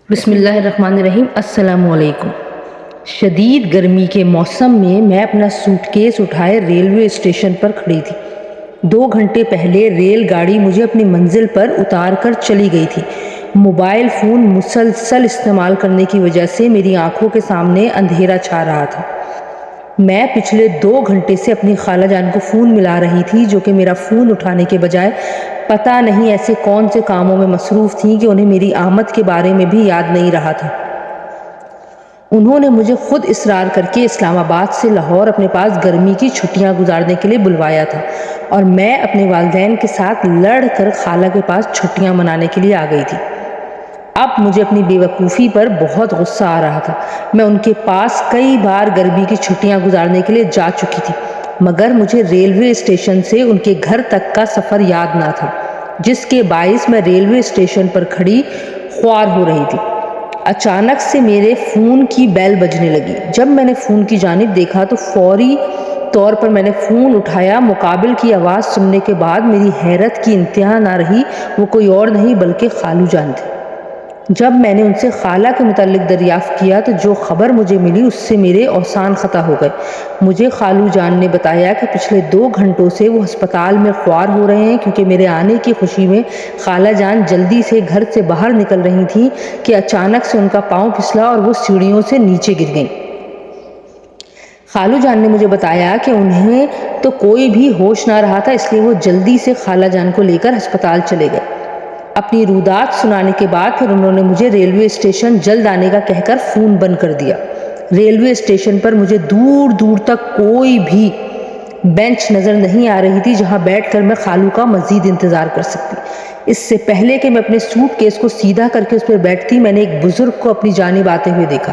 بسم اللہ الرحمن الرحیم۔ السلام علیکم۔ شدید گرمی کے موسم میں اپنا سوٹ کیس اٹھائے ریلوے اسٹیشن پر کھڑی تھی۔ 2 گھنٹے پہلے ریل گاڑی مجھے اپنی منزل پر اتار کر چلی گئی تھی۔ موبائل فون مسلسل استعمال کرنے کی وجہ سے میری آنکھوں کے سامنے اندھیرا چھا رہا تھا۔ میں پچھلے 2 گھنٹے سے اپنی خالہ جان کو فون ملا رہی تھی، جو کہ میرا فون اٹھانے کے بجائے پتہ نہیں ایسے کون سے کاموں میں مصروف تھیں کہ انہیں میری آمد کے بارے میں بھی یاد نہیں رہا تھا۔ انہوں نے مجھے خود اصرار کر کے اسلام آباد سے لاہور اپنے پاس گرمی کی چھٹیاں گزارنے کے لیے بلوایا تھا، اور میں اپنے والدین کے ساتھ لڑ کر خالہ کے پاس چھٹیاں منانے کے لیے آ گئی تھی۔ اب مجھے اپنی بے وقوفی پر بہت غصہ آ رہا تھا۔ میں ان کے پاس کئی بار گرمی کی چھٹیاں گزارنے کے لیے جا چکی تھی، مگر مجھے ریلوے اسٹیشن سے ان کے گھر تک کا سفر یاد نہ تھا، جس کے باعث میں ریلوے اسٹیشن پر کھڑی خوار ہو رہی تھی۔ اچانک سے میرے فون کی بیل بجنے لگی۔ جب میں نے فون کی جانب دیکھا تو فوری طور پر میں نے فون اٹھایا۔ مقابل کی آواز سننے کے بعد میری حیرت کی انتہا نہ رہی۔ وہ کوئی اور نہیں بلکہ خالو جان تھے۔ جب میں نے ان سے خالہ کے متعلق دریافت کیا تو جو خبر مجھے ملی اس سے میرے اوسان خطا ہو گئے۔ مجھے خالو جان نے بتایا کہ پچھلے 2 گھنٹوں سے وہ ہسپتال میں خوار ہو رہے ہیں، کیونکہ میرے آنے کی خوشی میں خالہ جان جلدی سے گھر سے باہر نکل رہی تھیں کہ اچانک سے ان کا پاؤں پھسلا اور وہ سیڑھیوں سے نیچے گر گئیں۔ خالو جان نے مجھے بتایا کہ انہیں تو کوئی بھی ہوش نہ رہا تھا، اس لیے وہ جلدی سے خالہ جان کو لے کر ہسپتال چلے گئے۔ اپنی رودات سنانے کے بعد پھر انہوں نے مجھے ریلوے اسٹیشن جلد آنے کا کہہ کر فون بند کر دیا۔ ریلوے اسٹیشن پر مجھے دور دور تک کوئی بھی بینچ نظر نہیں آ رہی تھی جہاں بیٹھ کر میں خالو کا مزید انتظار کر سکتی۔ اس سے پہلے کہ میں اپنے سوٹ کیس کو سیدھا کر کے اس پر بیٹھتی، میں نے ایک بزرگ کو اپنی جانب آتے ہوئے دیکھا۔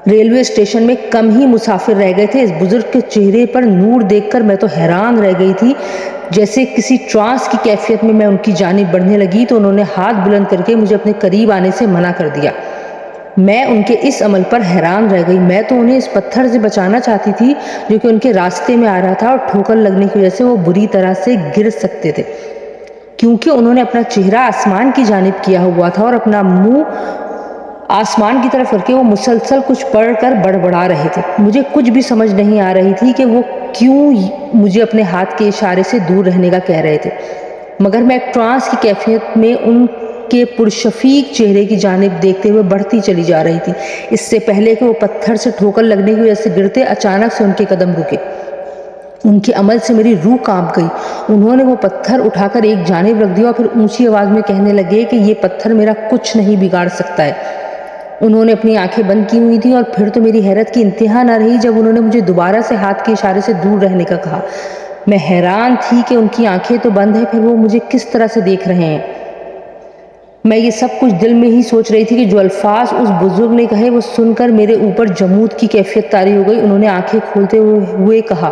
ریلوے اسٹیشن میں کم ہی مسافر رہ گئے تھے۔ اس بزرگ کے چہرے پر نور دیکھ کر میں تو حیران رہ گئی تھی۔ جیسے کسی ٹرانس کی کیفیت میں ان کی جانب بڑھنے لگی تو انہوں نے ہاتھ بلند کر کے مجھے اپنے قریب آنے سے منع کر دیا۔ میں ان کے اس عمل پر حیران رہ گئی۔ میں تو انہیں اس پتھر سے بچانا چاہتی تھی جو کہ ان کے راستے میں آ رہا تھا، اور ٹھوکر لگنے کی وجہ سے وہ بری طرح سے گر سکتے تھے، کیونکہ انہوں نے اپنا چہرہ آسمان کی جانب کیا ہوا تھا اور اپنا منہ آسمان کی طرف کر کے وہ مسلسل کچھ پڑھ کر بڑبڑا رہے تھے۔ مجھے کچھ بھی سمجھ نہیں آ رہی تھی کہ وہ کیوں مجھے اپنے ہاتھ کے اشارے سے دور رہنے کا کہہ رہے تھے، مگر میں ایک ٹرانس کی کیفیت میں ان کے پرشفیق چہرے کی جانب دیکھتے ہوئے بڑھتی چلی جا رہی تھی۔ اس سے پہلے کہ وہ پتھر سے ٹھوکر لگنے کی وجہ سے گرتے، اچانک سے ان کے قدم رکے۔ ان کے عمل سے میری روح کانپ گئی۔ انہوں نے وہ پتھر اٹھا کر ایک جانب رکھ دیا اور پھر اونچی آواز میں کہنے لگے کہ یہ پتھر میرا کچھ نہیں بگاڑ سکتا ہے۔ انہوں نے اپنی آنکھیں بند کی ہوئی تھیں، اور پھر تو میری حیرت کی انتہا نہ رہی جب انہوں نے مجھے دوبارہ سے ہاتھ کے اشارے سے دور رہنے کا کہا۔ میں حیران تھی کہ ان کی آنکھیں تو بند ہیں، پھر وہ مجھے کس طرح سے دیکھ رہے ہیں۔ میں یہ سب کچھ دل میں ہی سوچ رہی تھی کہ جو الفاظ اس بزرگ نے کہے وہ سن کر میرے اوپر جمود کی کیفیت طاری ہو گئی۔ انہوں نے آنکھیں کھولتے ہوئے کہا،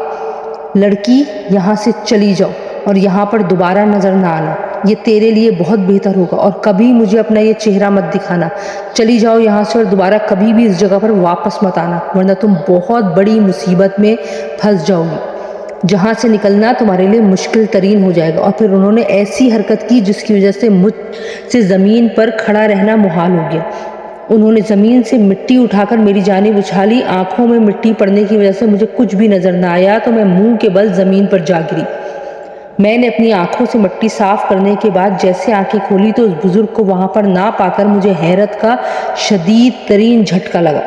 لڑکی یہاں سے چلی جاؤ اور یہاں پر دوبارہ نظر نہ آنا، یہ تیرے لیے بہت بہتر ہوگا، اور کبھی مجھے اپنا یہ چہرہ مت دکھانا۔ چلی جاؤ یہاں سے اور دوبارہ کبھی بھی اس جگہ پر واپس مت آنا، ورنہ تم بہت بڑی مصیبت میں پھنس جاؤ گی، جہاں سے نکلنا تمہارے لیے مشکل ترین ہو جائے گا۔ اور پھر انہوں نے ایسی حرکت کی جس کی وجہ سے مجھ سے زمین پر کھڑا رہنا محال ہو گیا۔ انہوں نے زمین سے مٹی اٹھا کر میری جانب اچھالی۔ آنکھوں میں مٹی پڑنے کی وجہ سے مجھے کچھ بھی نظر نہ آیا تو میں منہ کے بل زمین پر جا گری۔ میں نے اپنی آنکھوں سے مٹی صاف کرنے کے بعد جیسے آنکھیں کھولی تو اس بزرگ کو وہاں پر نہ پا کر مجھے حیرت کا شدید ترین جھٹکا لگا۔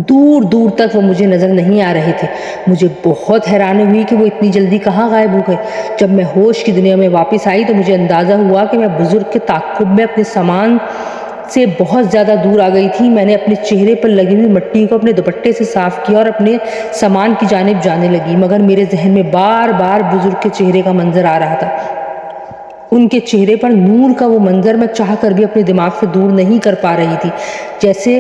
دور دور تک وہ مجھے نظر نہیں آ رہے تھے۔ مجھے بہت حیرانی ہوئی کہ وہ اتنی جلدی کہاں غائب ہو گئے۔ جب میں ہوش کی دنیا میں واپس آئی تو مجھے اندازہ ہوا کہ میں بزرگ کے تعاقب میں اپنے سامان سے بہت زیادہ دور آ گئی تھی۔ میں نے اپنے چہرے پر لگی ہوئی مٹی کو اپنے دوپٹے سے صاف کیا اور اپنے سامان کی جانب جانے لگی، مگر میرے ذہن میں بار بار بزرگ کے چہرے کا منظر آ رہا تھا۔ ان کے چہرے پر نور کا وہ منظر میں چاہ کر بھی اپنے دماغ سے دور نہیں کر پا رہی تھی۔ جیسے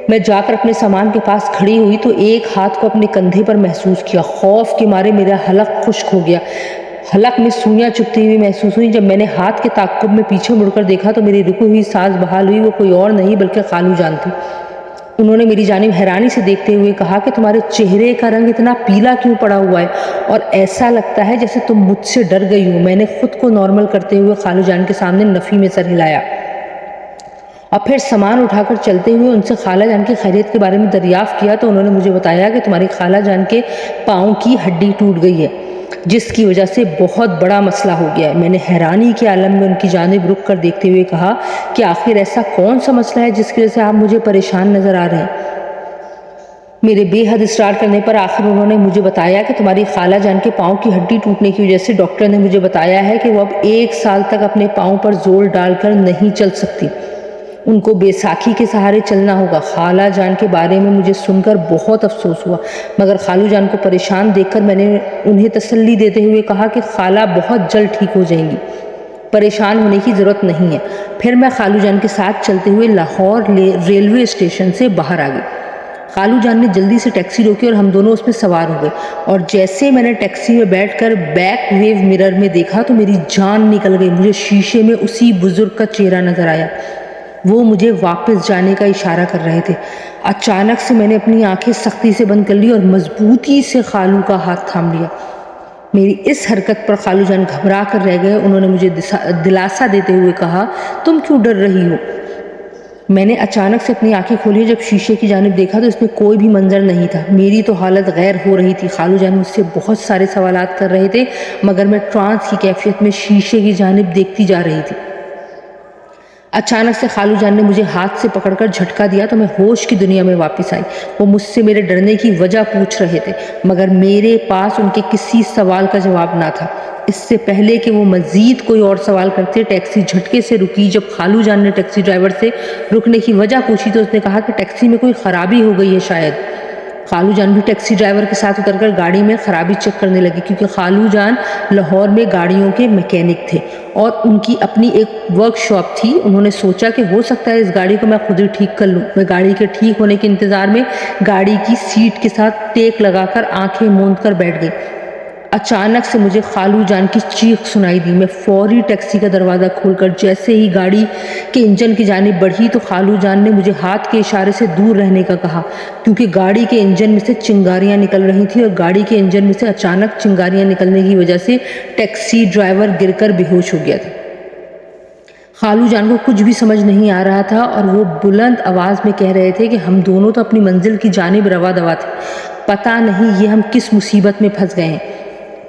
میں جا کر اپنے سامان کے پاس کھڑی ہوئی تو ایک ہاتھ کو اپنے کندھے پر محسوس کیا۔ خوف کے مارے میرا حلق خشک ہو گیا، حلق میں سوئیاں چبھتی ہوئی محسوس ہوئی۔ جب میں نے ہاتھ کے تعاقب میں پیچھے مڑ کر دیکھا تو میری رکی ہوئی سانس بحال ہوئی۔ وہ کوئی اور نہیں بلکہ خالو جان تھی۔ انہوں نے میری جانب حیرانی سے دیکھتے ہوئے کہا کہ تمہارے چہرے کا رنگ اتنا پیلا کیوں پڑا ہوا ہے، اور ایسا لگتا ہے جیسے تم مجھ سے ڈر گئی ہو۔ میں نے خود کو نارمل کرتے ہوئے خالو جان کے سامنے نفی میں سر ہلایا اور پھر سامان اٹھا کر چلتے ہوئے ان سے خالہ جان کی خیریت کے بارے میں دریافت کیا تو انہوں نے مجھے بتایا کہ تمہاری خالہ جان کے پاؤں کی ہڈی ٹوٹ گئی ہے، جس کی وجہ سے بہت بڑا مسئلہ ہو گیا ہے۔ میں نے حیرانی کے عالم میں ان کی جانب رک کر دیکھتے ہوئے کہا کہ آخر ایسا کون سا مسئلہ ہے جس کی وجہ سے آپ مجھے پریشان نظر آ رہے ہیں؟ میرے بے حد اصرار کرنے پر آخر انہوں نے مجھے بتایا کہ تمہاری خالہ جان کے پاؤں کی ہڈی ٹوٹنے کی وجہ سے ڈاکٹر نے مجھے بتایا ہے کہ وہ اب 1 سال تک اپنے پاؤں پر زور ڈال کر نہیں چل سکتی، ان کو بیساکھی کے سہارے چلنا ہوگا۔ خالہ جان کے بارے میں مجھے سن کر بہت افسوس ہوا، مگر خالو جان کو پریشان دیکھ کر میں نے انہیں تسلی دیتے ہوئے کہا کہ خالہ بہت جلد ٹھیک ہو جائیں گی، پریشان ہونے کی ضرورت نہیں ہے۔ پھر میں خالو جان کے ساتھ چلتے ہوئے لاہور ریلوے اسٹیشن سے باہر آ گئی۔ خالو جان نے جلدی سے ٹیکسی روکی اور ہم دونوں اس میں سوار ہو گئے، اور جیسے میں نے ٹیکسی میں بیٹھ کر بیک ویو مرر میں دیکھا تو میری جان نکل گئی۔ مجھے شیشے میں اسی بزرگ کا چہرہ نظر آیا، وہ مجھے واپس جانے کا اشارہ کر رہے تھے۔ اچانک سے میں نے اپنی آنکھیں سختی سے بند کر لی اور مضبوطی سے خالو کا ہاتھ تھام لیا۔ میری اس حرکت پر خالو جان گھبرا کر رہ گئے۔ انہوں نے مجھے دلاسا دیتے ہوئے کہا، تم کیوں ڈر رہی ہو؟ میں نے اچانک سے اپنی آنکھیں کھولی، جب شیشے کی جانب دیکھا تو اس میں کوئی بھی منظر نہیں تھا۔ میری تو حالت غیر ہو رہی تھی۔ خالو جان مجھ سے بہت سارے سوالات کر رہے تھے، مگر میں ٹرانس کی کیفیت میں شیشے کی جانب دیکھتی جا رہی تھی۔ اچانک سے خالو جان نے مجھے ہاتھ سے پکڑ کر جھٹکا دیا تو میں ہوش کی دنیا میں واپس آئی۔ وہ مجھ سے میرے ڈرنے کی وجہ پوچھ رہے تھے، مگر میرے پاس ان کے کسی سوال کا جواب نہ تھا۔ اس سے پہلے کہ وہ مزید کوئی اور سوال کرتے، ٹیکسی جھٹکے سے رکی۔ جب خالو جان نے ٹیکسی ڈرائیور سے رکنے کی وجہ پوچھی تو اس نے کہا کہ ٹیکسی میں کوئی خرابی ہو گئی ہے شاید۔ خالو جان بھی ٹیکسی ڈرائیور کے ساتھ اتر کر گاڑی میں خرابی چیک کرنے لگے، کیونکہ خالو جان لاہور میں گاڑیوں کے میکینک تھے اور ان کی اپنی ایک ورک شاپ تھی۔ انہوں نے سوچا کہ ہو سکتا ہے اس گاڑی کو میں خود ہی ٹھیک کر لوں۔ میں گاڑی کے ٹھیک ہونے کے انتظار میں گاڑی کی سیٹ کے ساتھ ٹیک لگا کر آنکھیں موند کر بیٹھ گئی۔ اچانک سے مجھے خالو جان کی چیخ سنائی دی۔ میں فوری ٹیکسی کا دروازہ کھول کر جیسے ہی گاڑی کے انجن کی جانب بڑھی تو خالو جان نے مجھے ہاتھ کے اشارے سے دور رہنے کا کہا، کیونکہ گاڑی کے انجن میں سے چنگاریاں نکل رہی تھیں، اور گاڑی کے انجن میں سے اچانک چنگاریاں نکلنے کی وجہ سے ٹیکسی ڈرائیور گر کر بے ہوش ہو گیا تھا۔ خالو جان کو کچھ بھی سمجھ نہیں آ رہا تھا اور وہ بلند آواز میں کہہ رہے تھے کہ ہم دونوں تو اپنی منزل کی جانب رواں دواں تھے، پتہ نہیں یہ ہم کس مصیبت میں پھنس گئے ہیں۔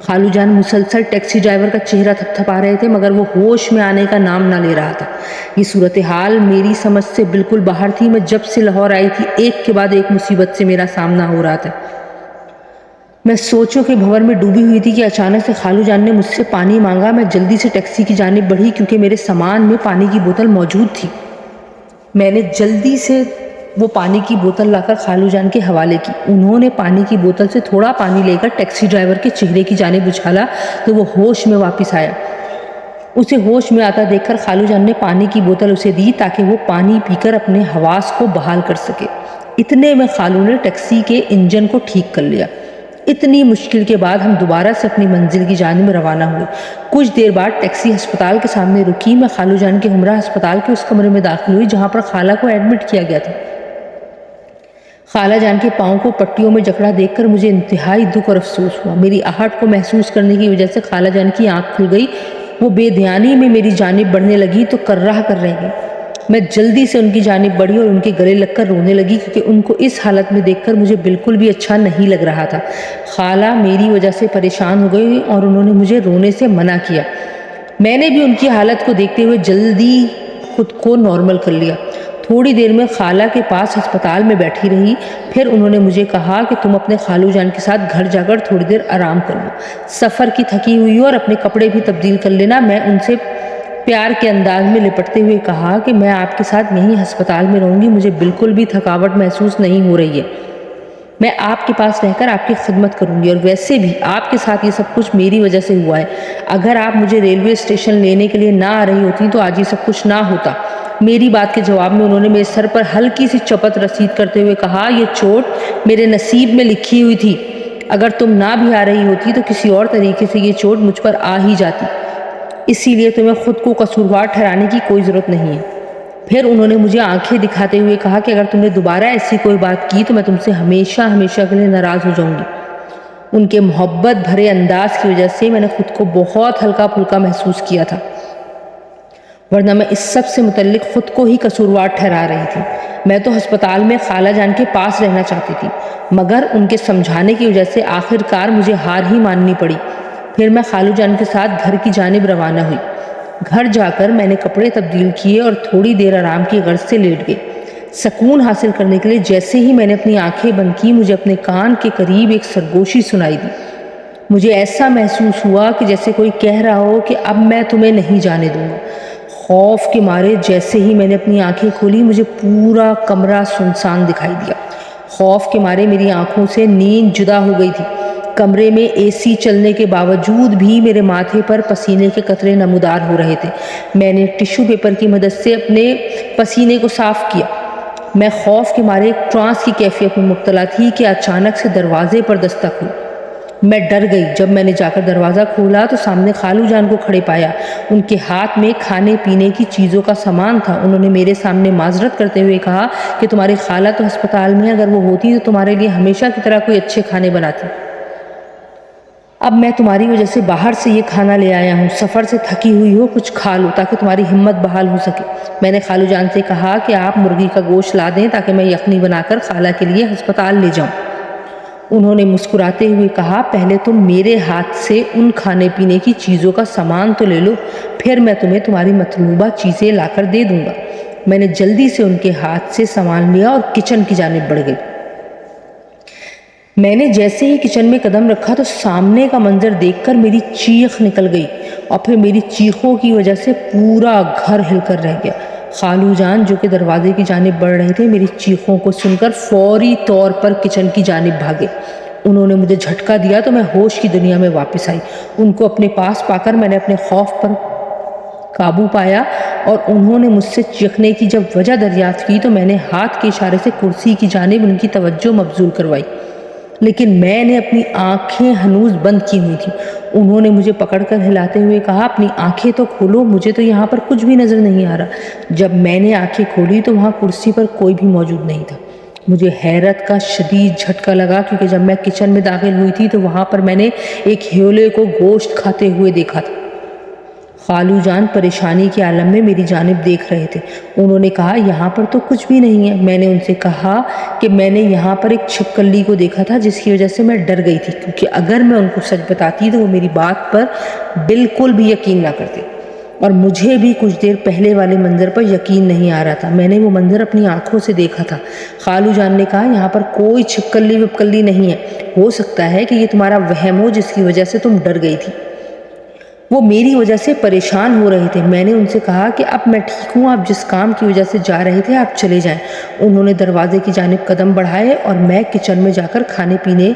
خالو جان مسلسل ٹیکسی ڈرائیور کا چہرہ تھپتھپا رہے تھے، مگر وہ ہوش میں آنے کا نام نہ لے رہا تھا۔ یہ صورتحال میری سمجھ سے بالکل باہر تھی۔ میں جب سے لاہور آئی تھی، ایک کے بعد ایک مصیبت سے میرا سامنا ہو رہا تھا۔ میں سوچوں کے بھنور میں ڈوبی ہوئی تھی کہ اچانک سے خالو جان نے مجھ سے پانی مانگا۔ میں جلدی سے ٹیکسی کی جانب بڑھی، کیونکہ میرے سامان میں پانی کی بوتل موجود تھی۔ میں نے جلدی سے وہ پانی کی بوتل لا کر خالو جان کے حوالے کی۔ انہوں نے پانی کی بوتل سے تھوڑا پانی لے کر ٹیکسی ڈرائیور کے چہرے کی جانب اچھالا تو وہ ہوش میں واپس آیا۔ اسے ہوش میں آتا دیکھ کر خالو جان نے پانی کی بوتل اسے دی تاکہ وہ پانی پی کر اپنے حواس کو بحال کر سکے۔ اتنے میں خالو نے ٹیکسی کے انجن کو ٹھیک کر لیا۔ اتنی مشکل کے بعد ہم دوبارہ سے اپنی منزل کی جانب روانہ ہوئے۔ کچھ دیر بعد ٹیکسی ہسپتال کے سامنے رکی۔ میں خالو جان کے ہمراہ ہسپتال کے اس کمرے میں داخل ہوئی جہاں پر خالہ کو ایڈمٹ کیا گیا تھا۔ خالہ جان کے پاؤں کو پٹیوں میں جکڑا دیکھ کر مجھے انتہائی دکھ اور افسوس ہوا۔ میری آہٹ کو محسوس کرنے کی وجہ سے خالہ جان کی آنکھ کھل گئی۔ وہ بے دھیانی میں میری جانب بڑھنے لگی تو کرراہ کر رہ گئی۔ میں جلدی سے ان کی جانب بڑھی اور ان کے گلے لگ کر رونے لگی، کیونکہ ان کو اس حالت میں دیکھ کر مجھے بالکل بھی اچھا نہیں لگ رہا تھا۔ خالہ میری وجہ سے پریشان ہو گئی اور انہوں نے مجھے رونے سے منع کیا۔ میں نے بھی ان کی حالت کو دیکھتے ہوئے جلدی خود کو نارمل کر لیا۔ تھوڑی دیر میں خالہ کے پاس ہسپتال میں بیٹھی رہی، پھر انہوں نے مجھے کہا کہ تم اپنے خالو جان کے ساتھ گھر جا کر تھوڑی دیر آرام کر لو، سفر کی تھکی ہوئی ہو اور اپنے کپڑے بھی تبدیل کر لینا۔ میں ان سے پیار کے انداز میں لپٹتے ہوئے کہا کہ میں آپ کے ساتھ یہیں ہسپتال میں رہوں گی، مجھے بالکل بھی تھکاوٹ محسوس نہیں ہو رہی ہے، میں آپ کے پاس رہ کر آپ کی خدمت کروں گی، اور ویسے بھی آپ کے ساتھ یہ سب کچھ میری وجہ سے ہوا ہے۔ اگر آپ مجھے ریلوے اسٹیشن لینے کے لیے نہ آ رہی ہوتی تو آج یہ سب کچھ نہ ہوتا۔ میری بات کے جواب میں انہوں نے میرے سر پر ہلکی سی چپت رسید کرتے ہوئے کہا، یہ چوٹ میرے نصیب میں لکھی ہوئی تھی، اگر تم نہ بھی آ رہی ہوتی تو کسی اور طریقے سے یہ چوٹ مجھ پر آ ہی جاتی، اسی لیے تمہیں خود کو قصوروار ٹھہرانے کی کوئی ضرورت نہیں ہے۔ پھر انہوں نے مجھے آنکھیں دکھاتے ہوئے کہا کہ اگر تم نے دوبارہ ایسی کوئی بات کی تو میں تم سے ہمیشہ ہمیشہ کے لیے ناراض ہو جاؤں گی۔ ان کے محبت بھرے انداز کی وجہ سے میں نے خود کو بہت ہلکا پھلکا محسوس کیا تھا۔ ورنہ میں اس سب سے متعلق خود کو ہی قصوروار ٹھہرا رہی تھی۔ میں تو ہسپتال میں خالہ جان کے پاس رہنا چاہتی تھی، مگر ان کے سمجھانے کی وجہ سے آخر کار مجھے ہار ہی ماننی پڑی۔ پھر میں خالو جان کے ساتھ گھر کی جانب روانہ ہوئی۔ گھر جا کر میں نے کپڑے تبدیل کیے اور تھوڑی دیر آرام کی غرض سے لیٹ گئی۔ سکون حاصل کرنے کے لیے جیسے ہی میں نے اپنی آنکھیں بند کی، مجھے اپنے کان کے قریب ایک سرگوشی سنائی دی۔ مجھے ایسا محسوس ہوا کہ جیسے کوئی کہہ رہا ہو کہ اب میں تمہیں نہیں جانے دوں گا۔ خوف کے مارے جیسے ہی میں نے اپنی آنکھیں کھولی، مجھے پورا کمرہ سنسان دکھائی دیا۔ خوف کے مارے میری آنکھوں سے نیند جدا ہو گئی تھی۔ کمرے میں اے سی چلنے کے باوجود بھی میرے ماتھے پر پسینے کے قطرے نمودار ہو رہے تھے۔ میں نے ٹشو پیپر کی مدد سے اپنے پسینے کو صاف کیا۔ میں خوف کے مارے ایک ٹرانس کی کیفیت میں مبتلا تھی کہ اچانک سے دروازے پر دستک ہوئی۔ میں ڈر گئی۔ جب میں نے جا کر دروازہ کھولا تو سامنے خالو جان کو کھڑے پایا۔ ان کے ہاتھ میں کھانے پینے کی چیزوں کا سامان تھا۔ انہوں نے میرے سامنے معذرت کرتے ہوئے کہا کہ تمہاری خالہ تو ہسپتال میں ہے، اگر وہ ہوتی تو تمہارے لیے ہمیشہ کی طرح کوئی اچھے کھانے بناتی۔ اب میں تمہاری وجہ سے باہر سے یہ کھانا لے آیا ہوں، سفر سے تھکی ہوئی ہو، کچھ کھا لو تاکہ تمہاری ہمت بحال ہو سکے۔ میں نے خالو جان سے کہا کہ آپ مرغی کا گوشت لا دیں تاکہ میں یخنی بنا کر خالہ کے لیے ہسپتال لے جاؤں۔ انہوں نے مسکراتے ہوئے کہا پہلے تم میرے ہاتھ سے ان کھانے پینے کی چیزوں کا سامان تو لے لو، پھر میں تمہیں تمہاری مطلوبہ چیزیں لا کر دے دوں گا۔ میں نے جلدی سے ان کے ہاتھ سے سامان لیا اور کچن کی جانب بڑھ گئی۔ میں نے جیسے ہی کچن میں قدم رکھا تو سامنے کا منظر دیکھ کر میری چیخ نکل گئی اور پھر میری چیخوں کی وجہ سے پورا گھر ہل کر رہ گیا۔ خالو جان جو کہ دروازے کی جانب بڑھ رہے تھے، میری چیخوں کو سن کر فوری طور پر کچن کی جانب بھاگے۔ انہوں نے مجھے جھٹکا دیا تو میں ہوش کی دنیا میں واپس آئی۔ ان کو اپنے پاس پا کر میں نے اپنے خوف پر قابو پایا اور انہوں نے مجھ سے چیخنے کی جب وجہ دریافت کی تو میں نے ہاتھ کے اشارے سے کرسی کی جانب ان کی توجہ مبذول کروائی، لیکن میں نے اپنی آنکھیں ہنوز بند کی ہوئی تھی۔ انہوں نے مجھے پکڑ کر ہلاتے ہوئے کہا اپنی آنکھیں تو کھولو، مجھے تو یہاں پر کچھ بھی نظر نہیں آ رہا۔ جب میں نے آنکھیں کھولی تو وہاں کرسی پر کوئی بھی موجود نہیں تھا۔ مجھے حیرت کا شدید جھٹکا لگا کیونکہ جب میں کچن میں داخل ہوئی تھی تو وہاں پر میں نے ایک ہیولے کو گوشت کھاتے ہوئے دیکھا تھا۔ خالو جان پریشانی کے عالم میں میری جانب دیکھ رہے تھے۔ انہوں نے کہا یہاں پر تو کچھ بھی نہیں ہے۔ میں نے ان سے کہا کہ میں نے یہاں پر ایک چھپکلی کو دیکھا تھا جس کی وجہ سے میں ڈر گئی تھی، کیونکہ اگر میں ان کو سچ بتاتی تو وہ میری بات پر بالکل بھی یقین نہ کرتے، اور مجھے بھی کچھ دیر پہلے والے منظر پر یقین نہیں آ رہا تھا۔ میں نے وہ منظر اپنی آنکھوں سے دیکھا تھا۔ خالو جان نے کہا یہاں پر کوئی چھپکلی وپکلی نہیں ہے، ہو سکتا ہے کہ یہ تمہارا وہم ہو جس کی وجہ سے تم ڈر گئی تھی۔ وہ میری وجہ سے پریشان ہو رہے تھے۔ میں نے ان سے کہا کہ اب میں ٹھیک ہوں، آپ جس کام کی وجہ سے جا رہے تھے آپ چلے جائیں۔ انہوں نے دروازے کی جانب قدم بڑھائے اور میں کچن میں جا کر کھانے پینے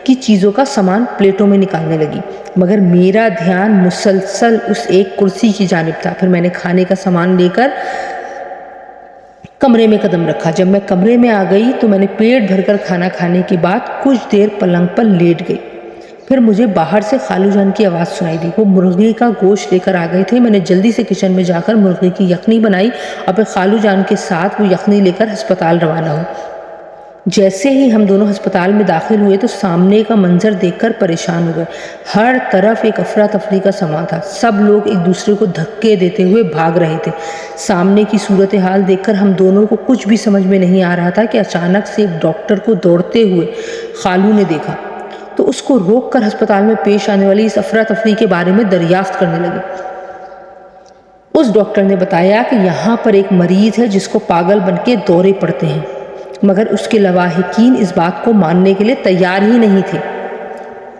کی چیزوں کا سامان پلیٹوں میں نکالنے لگی، مگر میرا دھیان مسلسل اس ایک کرسی کی جانب تھا۔ پھر میں نے کھانے کا سامان لے کر کمرے میں قدم رکھا۔ جب میں کمرے میں آ گئی تو میں نے پیٹ بھر کر کھانا کھانے کے بعد کچھ دیر پلنگ پر لیٹ گئی۔ پھر مجھے باہر سے خالو جان کی آواز سنائی دی۔ وہ مرغی کا گوشت لے کر آ گئے تھے۔ میں نے جلدی سے کچن میں جا کر مرغی کی یخنی بنائی اور پھر خالو جان کے ساتھ وہ یخنی لے کر ہسپتال روانہ ہوئی۔ جیسے ہی ہم دونوں ہسپتال میں داخل ہوئے تو سامنے کا منظر دیکھ کر پریشان ہو گئے۔ ہر طرف ایک افراتفری کا سما تھا۔ سب لوگ ایک دوسرے کو دھکے دیتے ہوئے بھاگ رہے تھے۔ سامنے کی صورتحال دیکھ کر ہم دونوں کو کچھ بھی سمجھ میں نہیں آ رہا تھا کہ اچانک سے ایک ڈاکٹر کو دوڑتے ہوئے خالو نے دیکھا تو اس کو روک کر ہسپتال میں پیش آنے والی اس افراتفری کے بارے میں دریافت کرنے لگے۔ اس ڈاکٹر نے بتایا کہ یہاں پر ایک مریض ہے جس کو پاگل بن کے دورے پڑتے ہیں، مگر اس کے لواحقین اس بات کو ماننے کے لیے تیار ہی نہیں تھے